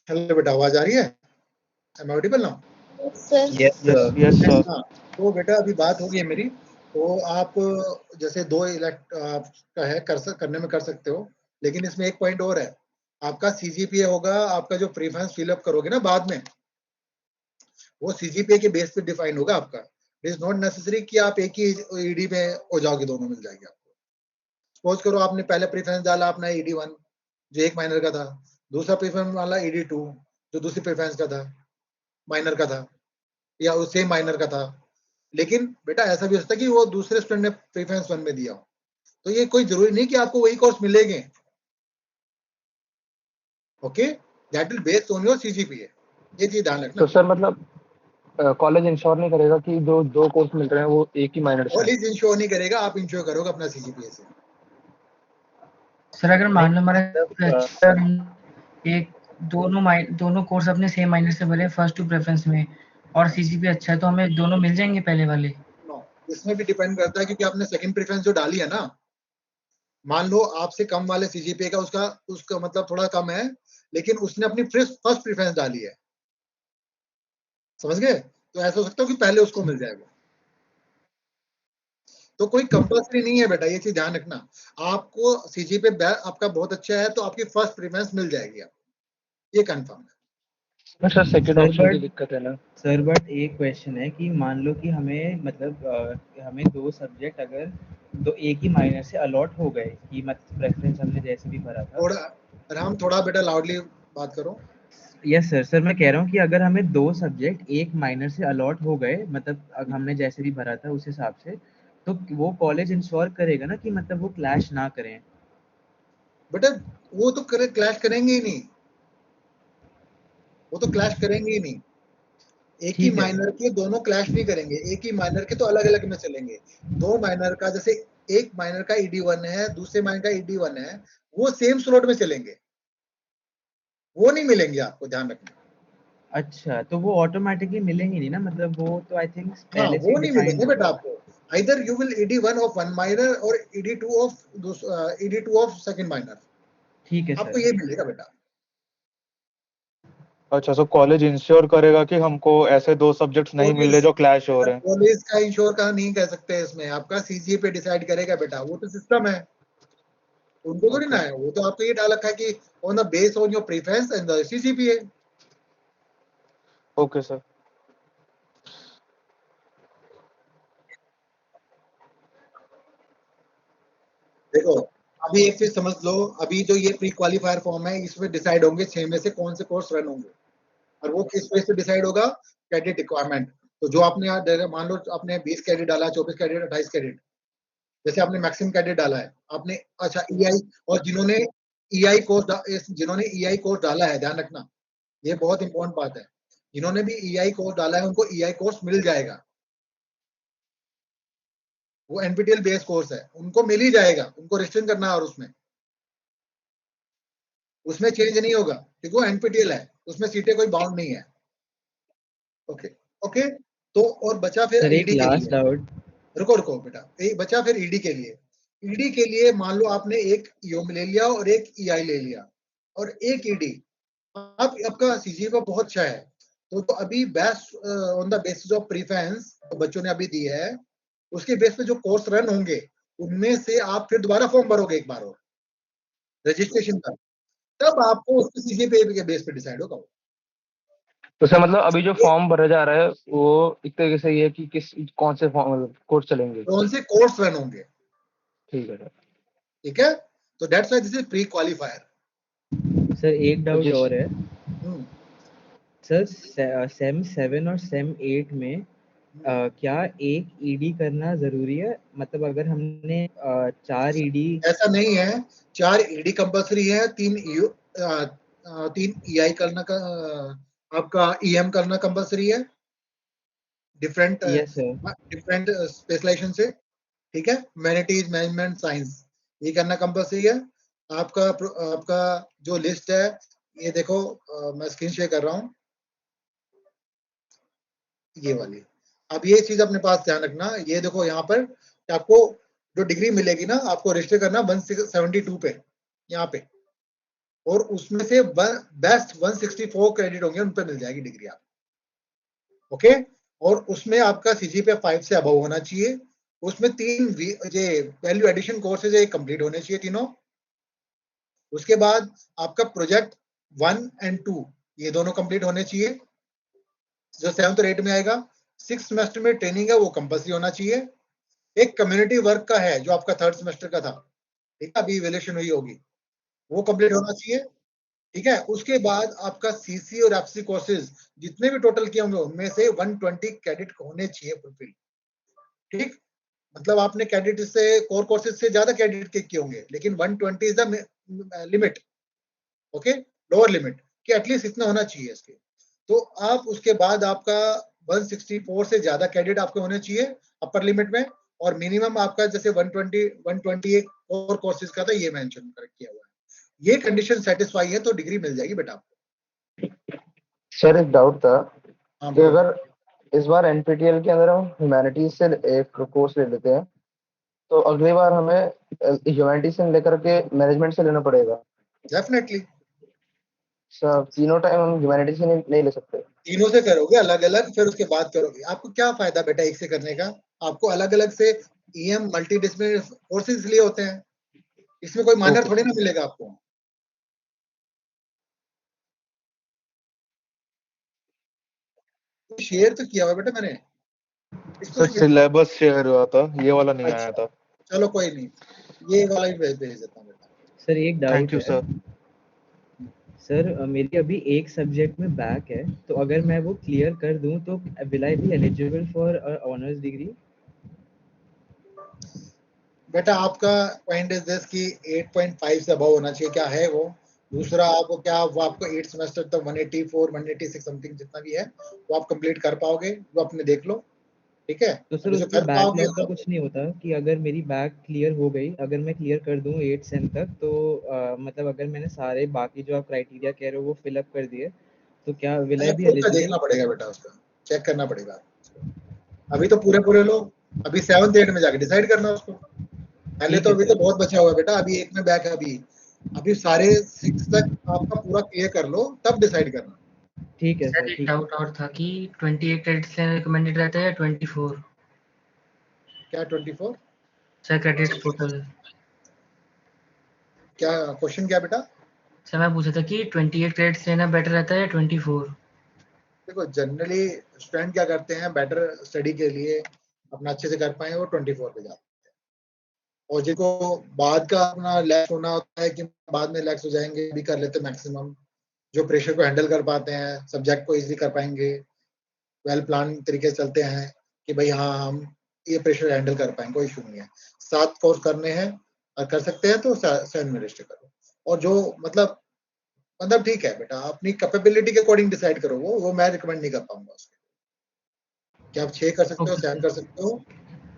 हेलो बेटा, आवाज आ रही है? Am I audible now? Yes, sir. Yes, sir. हाँ, तो बेटा अभी बात होगी है मेरी। तो आप जैसे 2 इलेक्ट आपका है करने में कर सकते हो, लेकिन इसमें एक पॉइंट और है। आपका सीजीपीए होगा, आपका जो प्रेफरेंस फिलअप करोगे ना बाद में, वो सीजीपीए के बेस पे डिफाइन होगा आपका। इट इज नॉट नेसेसरी कि आप एक ही ईडी में हो जाओगे, दोनों मिल जाएंगे आपको। सपोज करो आपने पहले प्रेफरेंस डाला अपना ED1 जो 1 माइनर का था, दूसरा प्रेफरेंस वाला ED2 जो दूसरी प्रेफरेंस का था, माइनर का था, या उस सेम माइनर का था। लेकिन बेटा ऐसा भी हो सकता है कि वो दूसरे स्टूडेंट ने प्रेफरेंस 1 में दिया हो, तो ये कोई जरूरी नहीं कि आपको वही कोर्स मिलेंगे। Okay, that will based on your CGPA, ये चीज ध्यान रखना। तो सर मतलब कॉलेज इंश्योर नहीं करेगा कि जो 2 कोर्स मिल रहे हैं वो एक ही माइनर से हैं? कॉलेज इंश्योर नहीं करेगा, आप इंश्योर करोगे अपना सीजीपीए से। सर अगर मान लो हमारा नहीं, एक दोनों कोर्स अपने सेम माइनर से भरे फर्स्ट टू प्रेफरेंस में और सीजीपी अच्छा है, तो हमें दोनों मिल जाएंगे पहले वाले? नो, इसमें भी डिपेंड करता है, क्योंकि आपने सेकंड प्रेफरेंस जो डाली है ना, मान लो आपसे कम वाले सीजीपीए का उसका मतलब थोड़ा कम है, लेकिन उसने अपनी फर्स्ट प्रेफरेंस डाली है, समझ गए? तो ऐसा हो सकता है कि पहले उसको मिल जाएगा। तो कोई कंपल्सरी नहीं है बेटा, ये चीज ध्यान रखना। आपको सीजीपीए आपका बहुत अच्छा है तो आपकी फर्स्ट प्रेफरेंस मिल जाएगी आपको, ये कंफर्म है। सर सेकंड सर ऑप्शन की बट दिक्कत है ना? सर बट एक क्वेश्चन है कि मान लो कि हमें मतलब हमें 2 सब्जेक्ट अगर एक ही माइनर से अलॉट हो गए कि मतलब प्रेफरेंस हमने जैसे भी भरा था। थोड़ा बेटा लाउडली बात करो। यस सर मैं कह रहा हूँ कि अगर हमें 2 सब्जेक्ट एक माइनर से अलॉट हो गए, मतलब अगर हमने जैसे भी भरा था उस हिसाब से, तो वो कॉलेज इंश्योर करेगा ना कि मतलब वो क्लैश ना करें? बेटा वो तो क्लैश करेंगे ही नहीं, वो तो क्लैश करेंगे ही नहीं। एक ही माइनर के दोनों क्लैश नहीं करेंगे, एक ही माइनर के तो अलग अलग में चलेंगे। 2 माइनर का, जैसे एक माइनर का ED1 है, दूसरे माइनर का ED1 है, वो सेम स्लॉट में चलेंगे, वो नहीं मिलेंगे आपको, ध्यान रखना। अच्छा, तो वो ऑटोमेटिकली मिलेंगे नहीं ना, मतलब वो तो आई थिंक हाँ, पहले से वो नहीं डिफाइंड मिलेंगे बेटा होगा। आपको। Either you will ED1 of one minor और ED2 of second minor, ठीक है आपको सर। ये मिलेगा बेटा। अच्छा, सो कॉलेज इंश्योर करेगा कि हमको ऐसे 2 सब्जेक्ट्स नहीं मिल रहे जो क्लैश हो रहे हैं? कॉलेज का इंश्योर का नहीं कह सकते इसमें, आपका सीजीपीए पे डिसाइड करेगा बेटा, वो तो सिस्टम है, उनको थोड़ी ना है। वो तो आपको ये डाल रखा है कि on the base on your preference and the CGPA. Okay sir. देखो अभी एक चीज समझ लो, अभी जो ये प्री क्वालिफायर फॉर्म है इसमें डिसाइड होंगे 6 में से कौन से कोर्स रन होंगे, और वो किस बेस पे डिसाइड होगा? Credit requirement. तो जो आपने मान लो आपने 20 क्रेडिट डाला, 24 क्रेडिट, 28 क्रेडिट, जैसे आपने मैक्सिमम क्रेडिट डाला है आपने, अच्छा EI, और जिन्होंने EI कोर्स डाला है, ध्यान रखना ये बहुत इंपॉर्टेंट बात है, जिन्होंने भी EI कोर्स डाला है उनको EI कोर्स मिल जाएगा। वो NPTEL बेस कोर्स है, उनको मिल ही जाएगा, उनको रजिस्ट्रेशन करना है, और उसमें चेंज नहीं होगा क्योंकि वो NPTEL है, उसमें सीटें कोई बाउंड नहीं है। ओके ओके, तो और बचा फिर सर एक ED के लास्ट लिए। डाउट। रुको बेटा, बचा फिर ED के लिए। ED के लिए मान लो आपने एक EOM ले लिया और एक EI ले लिया और एक ED, आपका CGPA बहुत अच्छा है, तो अभी best on the basis of preference तो बच्चों ने अभी दी है, उसके बेस पे जो कोर्स रन होंगे उनमें से आप फिर दोबारा फॉर्म भरोगे एक बार और रजिस्ट्रेशन का, तब आपको उसके CGPA के बेस पे डिसाइड होगा। तो सर मतलब अभी जो फॉर्म भरा जा रहा है वो एक तरीके से ये कि कौन से कोर्स चलेंगे, कौन से कोर्स रन होंगे, ठीक है सर। ठीक है, तो that's why this is pre qualifier. Sir एक डाउट और है सर, सेम 7 और सेम 8 में क्या एक ED करना जरूरी है? मतलब अगर हमने 4 ED, ऐसा नहीं है, 4 ED कंपल्सरी है, 3 EI करना का, आपका EM करना कंपल्सरी है, डिफरेंट डिफरेंट स्पेशलाइजेशन से, ठीक है। ह्यूमैनिटीज, मैनेजमेंट, साइंस, ये करना कंपल्सरी है। आपका जो लिस्ट है ये देखो, मैं स्क्रीन शेयर कर रहा हूँ, ये वाली। अब ये चीज अपने पास ध्यान रखना, ये देखो यहाँ पर आपको जो डिग्री मिलेगी ना, आपको रजिस्टर करना 172 पे, यहाँ पे और उसमें से बेस्ट 164 क्रेडिट होंगे, उन पर मिल जाएगी डिग्री आप। ओके, और उसमें आपका CGPA 5 से अबव होना चाहिए। उसमें 3 वैल्यू एडिशन कोर्सेज कंप्लीट होने चाहिए तीनों। उसके बाद आपका प्रोजेक्ट 1 और 2 ये दोनों कंप्लीट होने चाहिए, जो 7th और 8th में आएगा। 6th सेमेस्टर में ट्रेनिंग है, वो कंपल्सरी होना चाहिए। एक कम्युनिटी वर्क का है जो आपका 3rd सेमेस्टर का था, ठीक है, अभी इवैल्यूएशन हुई होगी, वो कंप्लीट होना चाहिए, ठीक है। उसके बाद आपका CC और FC कोर्सेज जितने भी टोटल किए होंगे उनमें से 120 क्रेडिट होने चाहिए फुलफिल, ठीक। मतलब आपने क्रेडिट से कोर कोर्सेज से ज्यादा क्रेडिट के किए होंगे, लेकिन 120 is the limit, okay, lower limit कि एटलीस्ट इतना होना चाहिए इसके। तो आप उसके बाद आपका 164 से ज्यादा क्रेडिट आपके होने चाहिए अपर लिमिट में, और मिनिमम आपका जैसे 128 कोर कोर्सेज का था, ये मेंशन किया हुआ है। ये कंडीशन सेटिस्फाई है तो डिग्री मिल जाएगी बेटा आपको। सर एक डाउट था हाँ कि बोलो। अगर इस बार एनपीटीएल के अंदर हम ह्यूमैनिटीज से एक कोर्स ले लेते हैं, तो अगली बार हमें ह्यूमैनिटीज से लेकर के मैनेजमेंट से लेना पड़ेगा? डेफिनेटली सर तीनों टाइम हम ह्यूमैनिटीज से नहीं ले सकते? तीनों से करोगे अलग अलग, फिर उसके बाद करोगे। आपको क्या फायदा बेटा एक से करने का? आपको अलग अलग से EM मल्टी डिसिप्लिनरी कोर्सेज इसलिए होते हैं, इसमें कोई माइनर थोड़ी ना मिलेगा आपको। शेयर तो किया हुआ बेटा मैंने इसको। सर सिलेबस शेयर हुआ था, ये वाला नहीं आया था। चलो कोई नहीं, ये वाला भी भेज देता हूँ बेटा। सर एक डाउट थैंक यू है सर। सर, मेरी अभी एक सब्जेक्ट में बैक है, तो अगर मैं वो क्लियर कर दूं तो will I be eligible for honours degree? बेटा आपका पॉइंट इज दिस कि 8.5 से अबव होना चाहिए, क्या है वो। दूसरा आपको क्या, वो आपको 8 सेमेस्टर तक 184 186 समथिंग जितना भी है वो आप कंप्लीट कर पाओगे, वो अपने देख लो, ठीक है। तो सर अभी जो उसमें कर पाओगे बैकलॉग का कुछ नहीं होता कि अगर मेरी बैक क्लियर हो गई, अगर मैं क्लियर कर दूं 8 सेम तक, तो मतलब अगर मैंने सारे बाकी जो आप क्राइटेरिया कह रहे हो वो फिल अप कर दिए, तो क्या विल आई बी उसका देखना एलिजिबल? पड़ेगा बेटा, उसका चेक करना पड़ेगा। अभी तो पूरे लो, अभी 7th 8th में जाके डिसाइड करना उसको। पहले तो अभी तो बहुत बचा हुआ है बेटा, अभी 1 में बैक है, अभी सारे 6 तक आपका पूरा क्लियर कर लो तब डिसाइड करना। ठीक है सर, एक डाउट और था कि 28 क्रेडिट्स लेना रिकमेंडेड रहता है या 24? क्या 24? Sir credits total. क्या क्वेश्चन क्या बेटा? सर मैं पूछा था कि 28 क्रेडिट्स लेना बेटर रहता है या 24? देखो जनरली स्टूडेंट क्या करते हैं, बेटर स्टडी के लिए अपना अच्छे से कर पाए वो 24 पे जाते हैं, और जिनको बाद का अपना लैक्स होना होता है कि बाद में लैक्स हो जाएंगे, भी कर लेते मैक्सिमम, जो प्रेशर को हैंडल कर पाते हैं, सब्जेक्ट को इजीली कर पाएंगे, वेल प्लान तरीके से चलते हैं कि भाई हाँ हम ये प्रेशर हैंडल कर पाएंगे, कोई इशू नहीं है। 7 कोर्स करने हैं और कर सकते हैं तो 7 में रजिस्टर करो। और जो मतलब ठीक है बेटा, अपनी कैपेबिलिटी के अकॉर्डिंग डिसाइड करो, वो मैं रिकमेंड नहीं कर पाऊंगा उसके, कि आप 6 कर सकते हो, 7 कर सकते हो।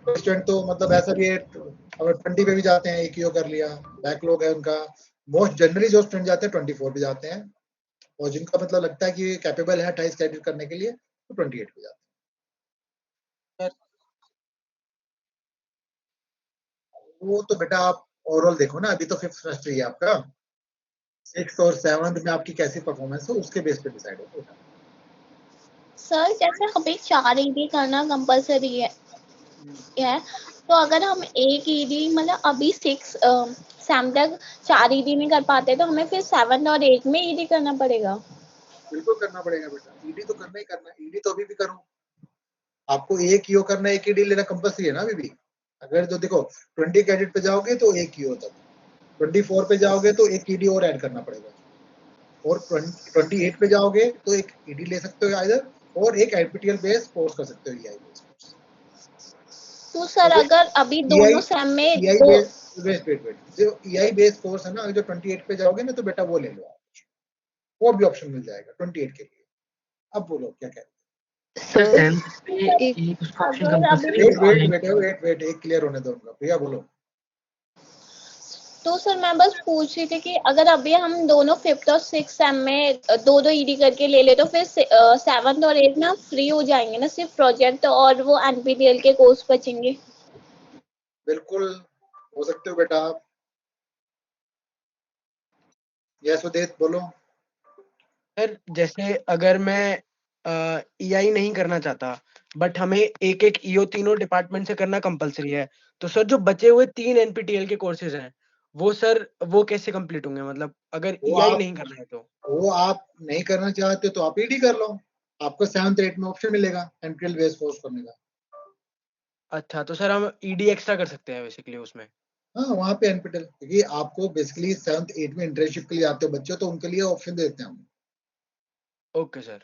स्टूडेंट तो मतलब ऐसा भी है, अगर 20 पे भी जाते हैं, एक कर लिया, बैकलॉग है उनका। मोस्ट जनरली जो स्टूडेंट जाते हैं 24 पे जाते हैं, और जिनका मतलब लगता है कि कैपेबल है 28 क्रेडिट करने के लिए तो 28 पे जाते हैं। वो तो बेटा आप ओवरऑल देखो ना, अभी तो 5th सेमेस्टर ही है आपका, 6th और 7th में आपकी कैसी परफॉर्मेंस है उसके बेस पे डिसाइड होगा बेटा। सर जैसे अभी 4 ED करना कंपलसरी है, तो अगर हम एक ED मतलब अभी 6 सेम तक 4 ED नहीं कर पाते तो हमें फिर 7 और 8 में ED करना पड़ेगा? बिल्कुल करना पड़ेगा बेटा, ED तो करना ही करना है। ED तो अभी भी करो, आपको एक ईओ करना है, एक ED लेना कंपलसरी है ना अभी भी। अगर जो देखो 20 क्रेडिट पे जाओगे तो एक ईओ तक, 24 पे जाओगे तो एक ED और ऐड करना पड़ेगा, और 28 पे जाओगे तो एक ED ले सकते हो इधर, और एक NPTEL बेस्ड कोर्स कर सकते हो, EI बेस्ड कोर्स। तो सर अगर अभी दोनों सेम में EI वेट जो EI बेस्ड कोर्स है ना, जो 28 पे जाओगे ना तो बेटा वो ले लो आप, वो भी ऑप्शन मिल जाएगा 28 के लिए। अब बोलो क्या कह रहे हो? सर सेम पे एक उसका ऑप्शन कंपलसरी वेट एक क्लियर होने दो उनका, भैया बोलो। तो सर मैं बस पूछ रही थी कि अगर अभी हम दोनों 5th और 6th सेम में दो ED करके ले ले तो फिर 7th और 8th में हम फ्री हो जाएंगे ना, सिर्फ प्रोजेक्ट और वो NPTEL के कोर्स बचेंगे? बिल्कुल हो सकते हो बेटा आप, यस उदित बोलो। सर जैसे अगर मैं ईआई नहीं करना चाहता बट हमें एक एक ईओ तीनों डिपार्टमेंट से करना कंपलसरी है, तो सर जो बचे हुए 3 एनपीटीईएल के कोर्सेज हैं वो सर वो कैसे कंप्लीट होंगे? मतलब अगर वो ईआई आप नहीं करना है तो। वो आप नहीं करना चाहते तो आप ईडी कर लो, आपको 7th 8th में ऑप्शन मिलेगा एनपीटीईएल बेस्ड कोर्स करने का। अच्छा, तो सर हम ईडी एक्स्ट्रा कर सकते हैं बेसिकली उसमें। हाँ वहाँ पे एनपीटीईएल, क्योंकि आपको बेसिकली 7th 8th में इंटर्नशिप के लिए आते हो बच्चे, तो उनके लिए ऑप्शन देते हैं हम। Okay sir,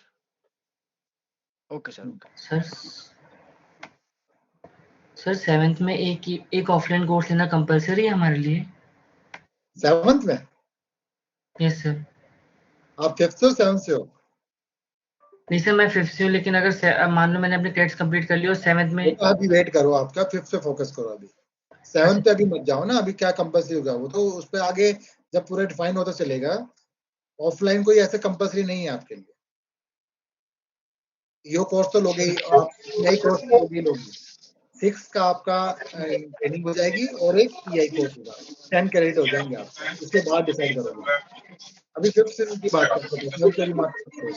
okay sir, okay. Sir 7th में एक ऑफलाइन कोर्स लेना कंपलसरी है हमारे लिए? 7th में? Yes sir. आप 5th से हो 7th से हो? नहीं सर मैं 5th से हूँ, लेकिन अगर मान लो मैंने अपने क्रेडिट्स कंप्लीट कर लिए और 7th में। तो अभी वेट करो, आपका 5th पे फोकस करो अभी, 7th पे अभी मत जाओ ना। अभी क्या कंपलसरी होगा, वो तो उस पे आगे जब पूरा डिफाइन होता चलेगा। ऑफलाइन कोई ऐसे कंपलसरी नहीं है आपके लिए। यो कोर्स तो लोगे ही आप, ईआई कोर्स तो लोगे ही लोगे। 6 का आपका ट्रेनिंग हो जाएगी और एक ईआई कोर्स होगा, 10 क्रेडिट हो जाएंगे आपके, उसके बाद डिसाइड करोगे। अभी 5th से की बात करते हैं, 7th की बात करते हैं।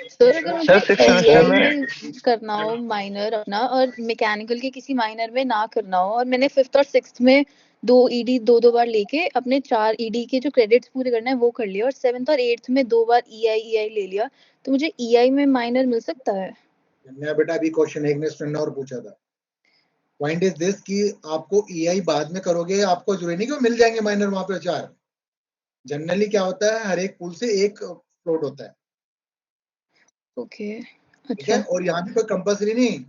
सर अगर मुझे ईआई में करना हो माइनर अपना और मैकेनिकल के किसी माइनर में ना करना हो, और मैंने 5th और 6th में 2 ईडी 2 बार लेके अपने 4 ईडी के जो क्रेडिट्स पूरे करना है वो कर लिया, और 7th और 8th में 2 बार ईआई ले लिया, तो मुझे ईआई में माइनर मिल सकता है? मैं बेटा अभी क्वेश्चन एक ने स्टूडेंट और पूछा था। पॉइंट इज दिस कि आपको ईआई बाद में करोगे, आपको जरूरी नहीं कि मिल जाएंगे माइनर वहां पे 4। जनरली क्या होता है, हर एक पूल से एक फ्लोट होता है। ओके ठीक है, और यहाँ भी कोई कंपल्सरी नहीं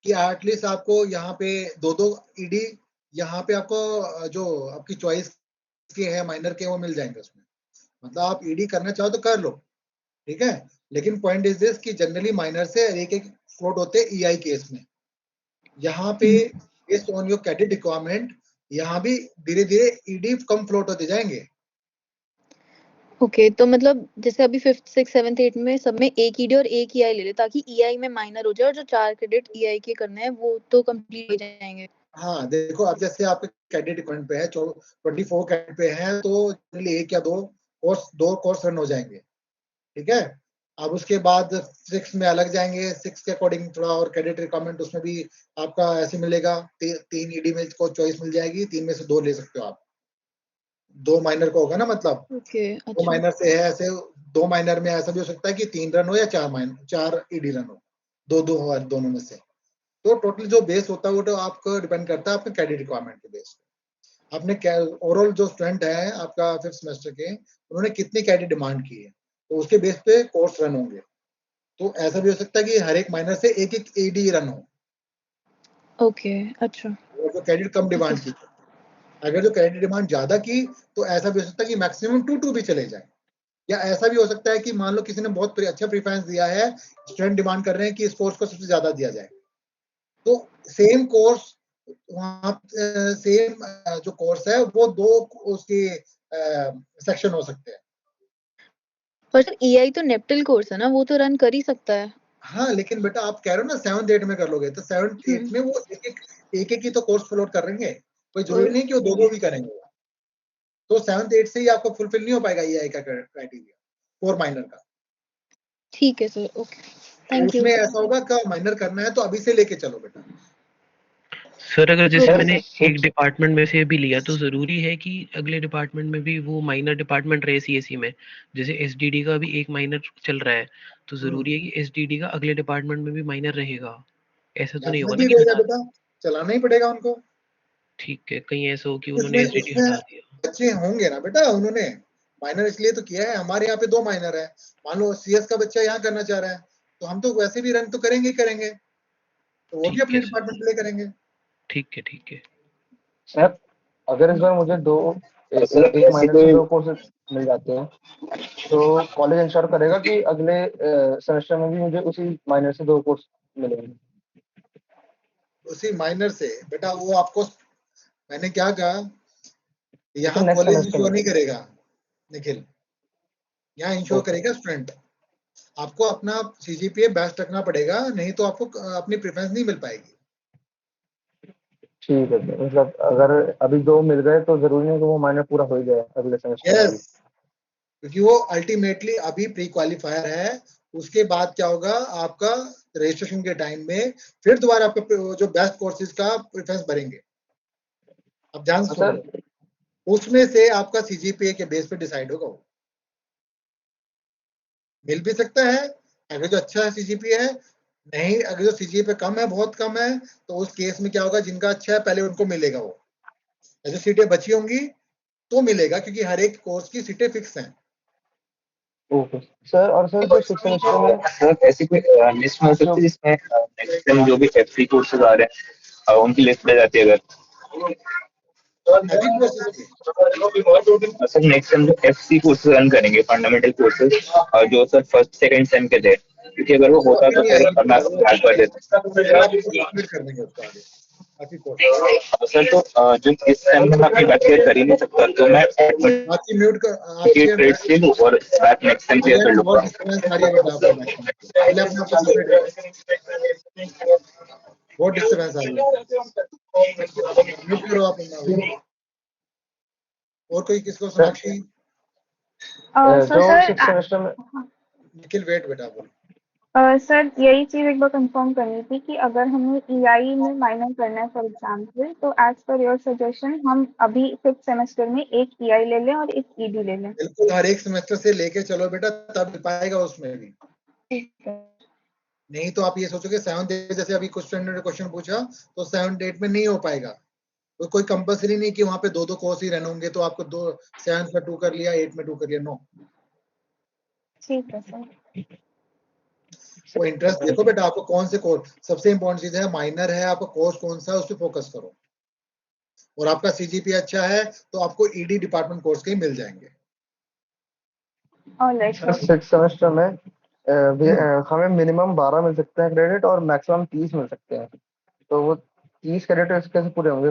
कि एटलीस्ट आपको यहाँ पे 2 ईडी, यहाँ पे आपको जो आपकी चॉइस के है माइनर के वो मिल जाएंगे उसमें। मतलब आप ईडी करना चाहो तो कर लो, ठीक है, लेकिन पॉइंट इज दिस कि जनरली माइनर से एक एक फ्लोट होते हैं ईआई केस में। यहाँ पे based on your credit requirement यहाँ भी धीरे धीरे ईडी कम फ्लोट होते जाएंगे। ओके तो मतलब जैसे अभी 5th 6th 7th 8th में सब में एक ईडी और एक ईआई ले ले, ताकि ईआई में माइनर हो जाए और जो 4 क्रेडिट ईआई के करने हैं वो तो कंप्लीट हो जाएंगे। हाँ देखो, अब जैसे आपके क्रेडिट रिक्वायरमेंट पे है 24 क्रेडिट पे है, तो एक या दो कोर्स रन हो जाएंगे, ठीक है। अब उसके बाद 6 में अलग जाएंगे, 6 के अकॉर्डिंग थोड़ा और क्रेडिट रिक्वायरमेंट उसमें भी आपका ऐसे मिलेगा, 3 ईडी में को चॉइस मिल जाएगी, 3 में से 2 ले सकते हो आप। 2 माइनर का होगा ना, मतलब ओके 2 माइनर से है ऐसे, 2 माइनर में ऐसा भी हो सकता है कि 3 रन हो या 4 ईडी रन हो, दो हो दोनों में से। तो टोटल जो बेस होता है वो तो आपको डिपेंड करता है अपने क्रेडिट रिक्वायरमेंट के बेस पे। आपने ओवरऑल जो स्टूडेंट है आपका 5th सेमेस्टर के, उन्होंने कितनी क्रेडिट डिमांड की है, तो उसके बेस पे कोर्स रन होंगे। तो ऐसा भी हो सकता है कि हर एक माइनर से एक एक ईडी रन हो। ओके अच्छा। और जो क्रेडिट कम डिमांड की, अगर जो क्रेडिट डिमांड ज्यादा की तो ऐसा भी हो सकता है कि मैक्सिमम 2 भी चले जाए। या ऐसा भी हो सकता है कि मान लो किसी ने बहुत अच्छा प्रेफरेंस दिया है, स्टूडेंट डिमांड कर रहे हैं कि इस कोर्स को सबसे ज्यादा दिया जाए, तो सेम कोर्स वहाँ सेम जो कोर्स है वो 2 उसके सेक्शन हो सकते हैं। पर सर ईआई तो नेप्टल कोर्स है ना, वो तो रन कर ही सकता है। हाँ लेकिन बेटा आप कह रहे हो ना 7th 8th में कर लोगे, तो 7th 8th में वो एक एक ही तो कोर्स फ्लोट कर रहेंगे, कोई जरूरी नहीं कि वो 2 भी करेंगे। तो 7th 8th से ही आपको फुलफिल नहीं हो पाएगा ईआई का क्राइटेरिया 4 माइनर का। ठीक है सर, ओके थैंक यू। उसमें ऐसा होगा कि माइनर करना है तो अभी से लेके चलो बेटा। सर अगर जैसे मैंने एक डिपार्टमेंट में से अभी लिया, तो जरूरी है कि अगले डिपार्टमेंट में भी वो माइनर डिपार्टमेंट रहे सीएससी में? जैसे एसडीडी का भी एक माइनर चल रहा है, तो जरूरी है कि एसडीडी का अगले डिपार्टमेंट में भी माइनर रहेगा? ऐसा तो नहीं होगा ना कि बेटा चलाना ही पड़ेगा उनको। ठीक है, कहीं ऐसा हो कि उन्होंने एसडीडी हटा दिया। बच्चे होंगे ना बेटा, उन्होंने माइनर इसलिए तो किया है। हमारे यहाँ पे 2 माइनर है, मान लो सीएस का बच्चा यहाँ करना चाह रहा है, तो हम तो वैसे भी रन तो करेंगे ही करेंगे, तो वो भी अपने डिपार्टमेंट के लिए करेंगे। ठीक है सर अगर इस बार मुझे एक माइनर से 2 कोर्सेज मिल जाते हैं, तो कॉलेज इंश्योर करेगा कि अगले सेमेस्टर में भी मुझे उसी माइनर से 2 कोर्स मिलेंगे? उसी माइनर से बेटा, वो आपको मैंने क्या कहा, यहाँ next कॉलेज semester इंश्योर में। नहीं करेगा निखिल, यहाँ इंश्योर करेगा स्टूडेंट। आपको अपना सीजीपीए बेस्ट रखना पड़ेगा, नहीं तो आपको अपनी प्रेफरेंस नहीं मिल पाएगी। ठीक है सर, मतलब अगर अभी 2 मिल गए तो जरूरी नहीं कि वो माइनर पूरा हो ही जाए अगले सेमेस्टर में भी। यस, क्योंकि वो अल्टीमेटली अभी प्री क्वालिफायर है, उसके बाद क्या होगा आपका रजिस्ट्रेशन के टाइम में फिर दोबारा आपका जो बेस्ट कोर्सेज का प्रेफरेंस भरेंगे। अब ध्यान से सुन लो, उसमें से आपका सीजीपीए के बेस पे डिसाइड होगा। वो मिल भी सकता है अगर जो अच्छा सीजीपीए है, नहीं अगर जो सीजीपीए कम है, बहुत कम है, तो उस केस में क्या होगा, जिनका अच्छा है पहले उनको मिलेगा। वो ऐसे सीटें बची होंगी तो मिलेगा, क्योंकि हर एक कोर्स की सीटें फिक्स हैं। Okay sir. और सर जो 6 सेमेस्टर में सर ऐसी कोई लिस्ट में हो सकती है जिसमें नेक्स्ट टाइम जो भी एफसी कोर्सेज आ रहे हैं उनकी लिस्ट ले जाती है अगर सर नेक्स्ट टाइम जो एफसी कोर्सेज रन करेंगे, फंडामेंटल कोर्सेज जो सर फर्स्ट सेकंड सेम के थे, क्योंकि अगर वो होता तो फिर मैं ऐड कर देता सर। तो जो इस टाइम में मैं अपनी बैच क्लियर कर ही नहीं सकता, तो मैं म्यूट कर ट्रेड्स ले लूं और बैच नेक्स्ट टाइम क्लियर कर लूंगा। बहुत डिस्टर्बेंस आ रही है, म्यूट करो आप। और कोई किसको? सोनाक्षी जो 6 सेमेस्टर में निखिल वेट बेटा बोल। सर यही चीज एक बार कंफर्म करनी थी कि अगर हमें ईआई में माइनर करना है फॉर एग्जांपल, तो एज पर योर सजेशन हम अभी 5th सेमेस्टर में एक ईआई ले लें और एक ईडी ले लें। बिल्कुल, हर एक सेमेस्टर से लेके चलो बेटा, तब पाएगा उसमें भी। नहीं तो आप ये सोचोगे 7th 8 जैसे अभी क्वेश्चन पूछा तो 7th 8 में नहीं हो पाएगा। तो कोई कंपल्सरी नहीं कि वहां पे 2 कोर्स ही रन होंगे, तो आपको 7th में 2 कर लिया, 8 में 2 कर लिया। नो, ठीक है सर। वो इंटरेस्ट देखो बेटा, आपको कौन से कोर्स, सबसे इंपॉर्टेंट चीज है माइनर है, आपका कोर्स कौन सा है उस पर फोकस करो। और आपका सीजीपी अच्छा है तो आपको ईडी डिपार्टमेंट कोर्स के ही मिल जाएंगे। सर 6 सेमेस्टर में हमें मिनिमम 12 मिल सकते हैं क्रेडिट और मैक्सिमम 30 मिल सकते हैं, तो वो 30 क्रेडिट कैसे पूरे होंगे?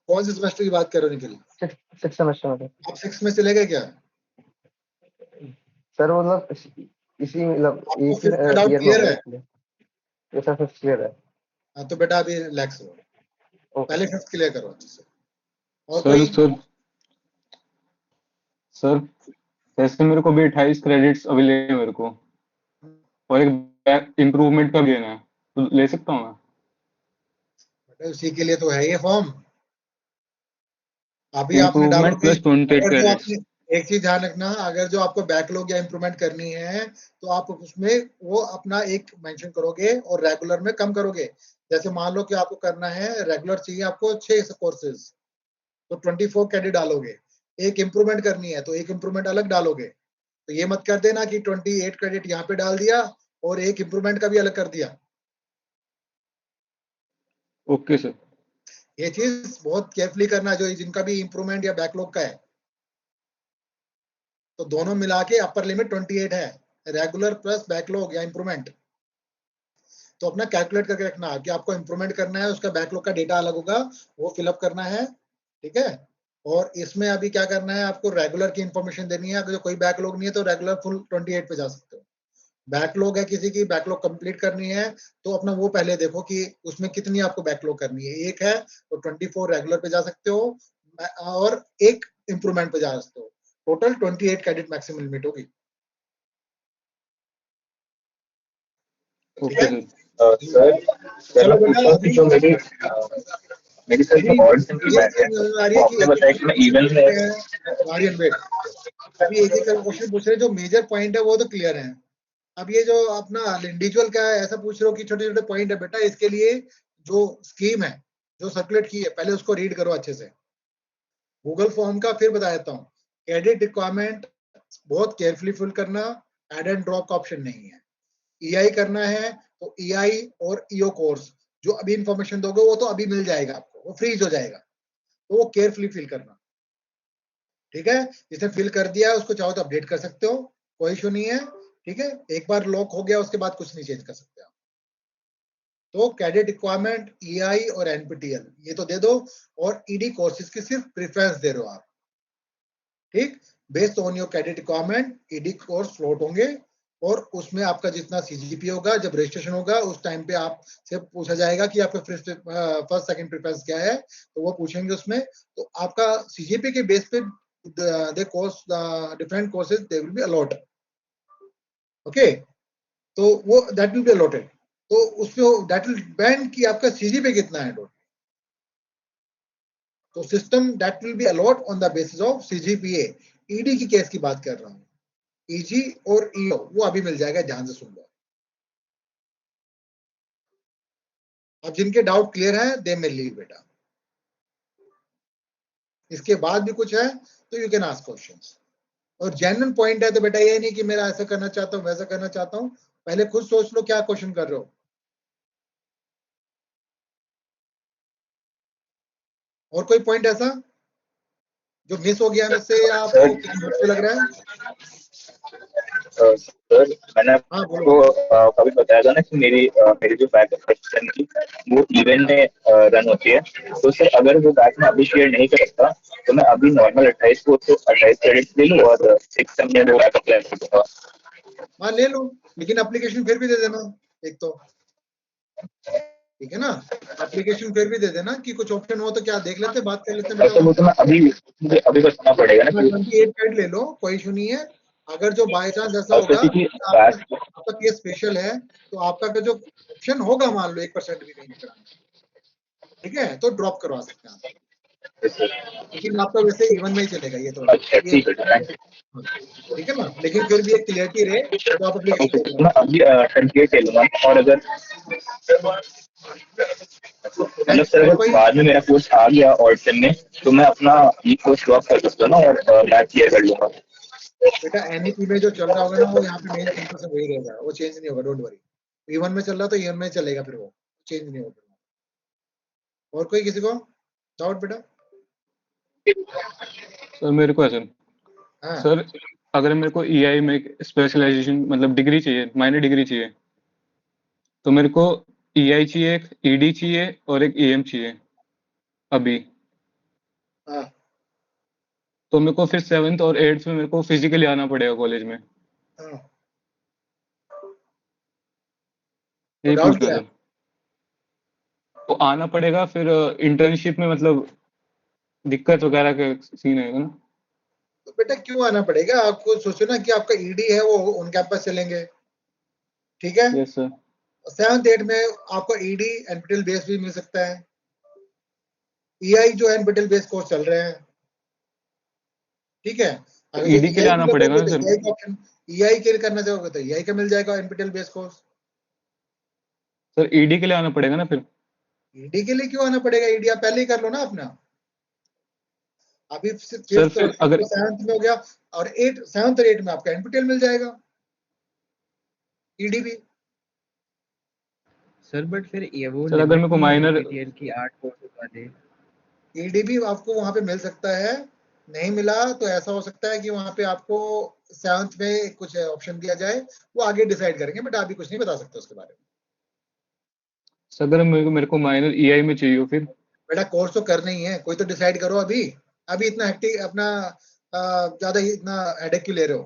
कौन से सेमेस्टर की बात कर रहे हो निखिल? 6 सेमेस्टर में। आप 6 में चले गए क्या सर? मतलब इसी मतलब एक ईयर क्लियर है? ये सर 5th क्लियर है। हाँ तो बेटा अभी रिलैक्स हो, पहले 5th क्लियर करो अच्छे से। और सर जैसे मेरे को भी 28 क्रेडिट्स अवेलेबल है मेरे को, और एक इम्प्रूवमेंट का भी लेना है, तो ले सकता हूँ मैं? बेटा उसी के लिए तो है ये फॉर्म। अभी आपने इम्प्रूवमेंट प्लस 28 क्रेडिट्स। एक चीज ध्यान रखना, अगर जो आपको बैकलॉग या इंप्रूवमेंट करनी है तो आप उसमें वो अपना एक मेंशन करोगे और रेगुलर में कम करोगे। जैसे मान लो कि आपको करना है, रेगुलर चाहिए आपको 6 कोर्सेज, तो 24 क्रेडिट डालोगे। एक इंप्रूवमेंट करनी है तो एक इंप्रूवमेंट अलग डालोगे। तो ये मत कर देना कि 28 क्रेडिट यहाँ पे डाल दिया और एक इंप्रूवमेंट का भी अलग कर दिया। Okay sir. ये चीज बहुत केयरफुली करना, जो जिनका भी इंप्रूवमेंट या बैकलॉग का है, तो दोनों मिला के अपर लिमिट 28 है, रेगुलर प्लस बैकलॉग या इंप्रूवमेंट। तो अपना कैलकुलेट करके रखना कि आपको इंप्रूवमेंट करना है, उसका बैकलॉग का डेटा अलग होगा, वो फिलअप करना है, ठीक है। और इसमें अभी क्या करना है, आपको रेगुलर की इंफॉर्मेशन देनी है। अगर कोई बैकलॉग नहीं है तो रेगुलर फुल 28 पे जा सकते हो। बैकलॉग है किसी की, बैकलॉग कंप्लीट करनी है तो अपना वो पहले देखो कि उसमें कितनी आपको बैकलॉग करनी है। एक है तो 24 रेगुलर पे जा सकते हो और एक इंप्रूवमेंट पे जा सकते हो। टोटल 28 क्रेडिट मैक्सिमम लिमिट होगी। मेरी सर जो ऑड सिम की बैच है, आपने बताया कि मैं इवन में अभी एक क्वेश्चन पूछ रहे हैं, जो मेजर पॉइंट है वो तो क्लियर है। अब ये जो अपना इंडिविजुअल का है, ऐसा पूछ रहे हो कि छोटे छोटे पॉइंट है बेटा, इसके लिए जो स्कीम है जो सर्कुलेट की है पहले उसको रीड करो अच्छे से। गूगल फॉर्म का फिर बता देता हूँ, क्रेडिट रिक्वायरमेंट बहुत केयरफुली फिल करना, एड एंड ड्रॉप का ऑप्शन नहीं है। ईआई करना है तो ईआई और ईओ कोर्स जो अभी इंफॉर्मेशन दोगे वो तो अभी मिल जाएगा आपको, वो फ्रीज हो जाएगा, तो वो केयरफुली फिल करना, ठीक है। जिसने फिल कर दिया उसको चाहो तो अपडेट कर सकते हो, कोई इशू नहीं है, ठीक है। एक बार लॉक हो गया उसके बाद कुछ नहीं चेंज कर सकते आप। तो क्रेडिट रिक्वायरमेंट, ईआई और एनपीटीएल ये तो दे दो, और ईडी कोर्सेज की सिर्फ प्रेफरेंस दे रहे हो आप, ठीक। Based on your credit requirement ED course float होंगे और उसमें आपका जितना सीजीपी होगा, जब रजिस्ट्रेशन होगा उस टाइम पे आपसे पूछा जाएगा कि आपका फर्स्ट सेकंड प्रेफरेंस क्या है, तो वो पूछेंगे उसमें। तो आपका सीजीपी के बेस पे the course different courses they will be allotted, okay, तो वो that will be allotted, तो उसमें that will depend कि आपका सीजीपी कितना है टोटल। तो system that will be allot on the basis of CGPA। ED की केस की बात कर रहा हूँ, ईजी और ईओ वो अभी मिल जाएगा, ध्यान से सुन लो। अब जिनके डाउट क्लियर है दे मे लीव बेटा, इसके बाद भी कुछ है तो यू कैन आस्क क्वेश्चंस। और जेन्युइन पॉइंट है तो बेटा ये नहीं कि मेरा ऐसा करना चाहता हूँ वैसा करना चाहता हूँ, पहले खुद सोच लो क्या क्वेश्चन कर रहे हो। और कोई पॉइंट ऐसा जो मिस हो गया मुझसे या आपको मुझसे लग रहा है? सर मैंने आपको कभी बताया था ना कि मेरी जो बैकअप क्वेश्चन थी वो इवेंट में रन होती है, तो सर अगर वो बैक में अभी शेयर नहीं कर सकता तो मैं अभी नॉर्मल 28 क्रेडिट ले लूँ और 6 सेम में वो बैकअप ले लूँगा। हाँ ले लो, लेकिन एप्लीकेशन फिर भी दे देना एक तो, ठीक है ना, एप्लीकेशन फिर भी दे देना कि कुछ ऑप्शन हो तो क्या देख लेते, बात कर लेते हैं। वो तो मैं अभी बताना पड़ेगा ना, 28 क्रेडिट ले लो, कोई इशू नहीं है। अगर जो बाय चांस ऐसा होगा आपका केस स्पेशल है तो आपका जो ऑप्शन होगा मान लो 1% भी नहीं कराना, ठीक है, तो ड्रॉप करवा सकते हैं आप, लेकिन आपका वैसे इवन में ही चलेगा ये तो, ठीक है ना, लेकिन फिर भी एक क्लियरिटी रहे तो आप एप्लीकेशन अभी 28 ले लूंगा। और अगर मतलब सर अगर बाद में मेरा कोर्स आ गया और सेम में तो मैं अपना ये कोर्स ड्रॉप कर सकता हूँ ना और बैक क्लियर कर लूंगा। बेटा एनईपी में जो चल रहा होगा ना वो यहाँ पे मेन कैंपस में वही रहेगा, वो चेंज नहीं होगा, डोंट वरी। इवन में चल रहा तो इवन में चलेगा, फिर वो चेंज नहीं होगा। और कोई किसी को डाउट बेटा? सर मेरे को है सर अगर मेरे को ईआई में स्पेशलाइजेशन मतलब डिग्री चाहिए, माइनर डिग्री चाहिए, तो मेरे को ईआई चाहिए, एक ईडी चाहिए और एक ईएम चाहिए अभी। तो मेरे को फिर 7th और 8th में मेरे को फिजिकली आना पड़ेगा कॉलेज में। यही पूछना सर। तो आना पड़ेगा फिर इंटर्नशिप में मतलब दिक्कत वगैरह के सीन है ना? तो बेटा क्यों आना पड़ेगा, आपको सोचो ना कि आपका ईडी है वो ऑन कैंपस चलेंगे, ठीक है। Yes sir. 7th 8th में आपको ईडी एनपीटीएल बेस भी मिल सकता है, ईआई जो एनपीटीएल बेस कोर्स चल रहे हैं, ठीक है। अगर ईडी के लिए आना पड़ेगा ना सर? ईआई के लिए करना चाहोगे तो ईआई का मिल जाएगा NPTEL base course. Sir ED के लिए आना पड़ेगा ना फिर? ईडी के लिए क्यों आना पड़ेगा, ईडी आप पहले ही कर लो ना अपना। अभी सर फिर अगर 7th में हो गया और 7th और 8th में आपका एनपीटीएल मिल जाएगा, ईडी भी। सर बट फिर ये वो सर अगर मेरे को माइनर एनपीटीएल की 8 कोर्सेज वाले ईडी भी आपको वहां पे मिल सकता है, नहीं मिला तो ऐसा हो सकता है कि वहां पे आपको 7th में कुछ ऑप्शन दिया जाए, वो आगे डिसाइड करेंगे, बट अभी कुछ नहीं बता सकते उसके बारे में। सर अगर मेरे को माइनर ईआई में चाहिए फिर? बेटा कोर्स तो करना ही है, कोई तो डिसाइड करो अभी इतना हेक्टिक अपना ज्यादा ही इतना हेडेक क्यों ले रहे हो?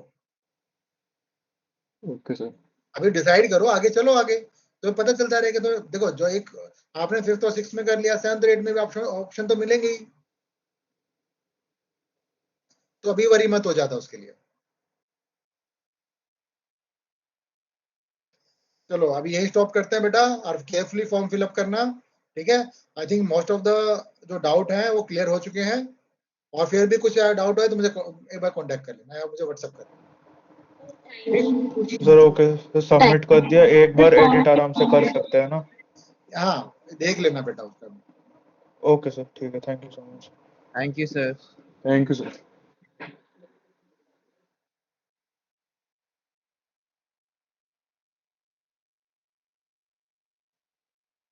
Okay sir. अभी डिसाइड करो, आगे चलो, आगे तो पता चलता रहेगा। तो देखो जो एक आपने 5th और 6th में कर लिया, 7th और 8th में भी ऑप्शन तो मिलेंगे ही, तो अभी वरी मत हो जाता उसके लिए। चलो अभी यही स्टॉप करते हैं बेटा, और केयरफुली फॉर्म फिलअप करना, ठीक है। I think most of the जो डाउट है वो क्लियर हो चुके हैं, और फिर भी कुछ डाउट है तो मुझे एक बार कांटेक्ट कर लेना या मुझे व्हाट्सएप कर सर ओके, तो सबमिट कर दिया, एक बार एडिट आराम से कर सकते हैं ना? हाँ देख लेना बेटा उसका। ओके सर, ठीक है, thank you so much. Thank you sir. Thank you sir.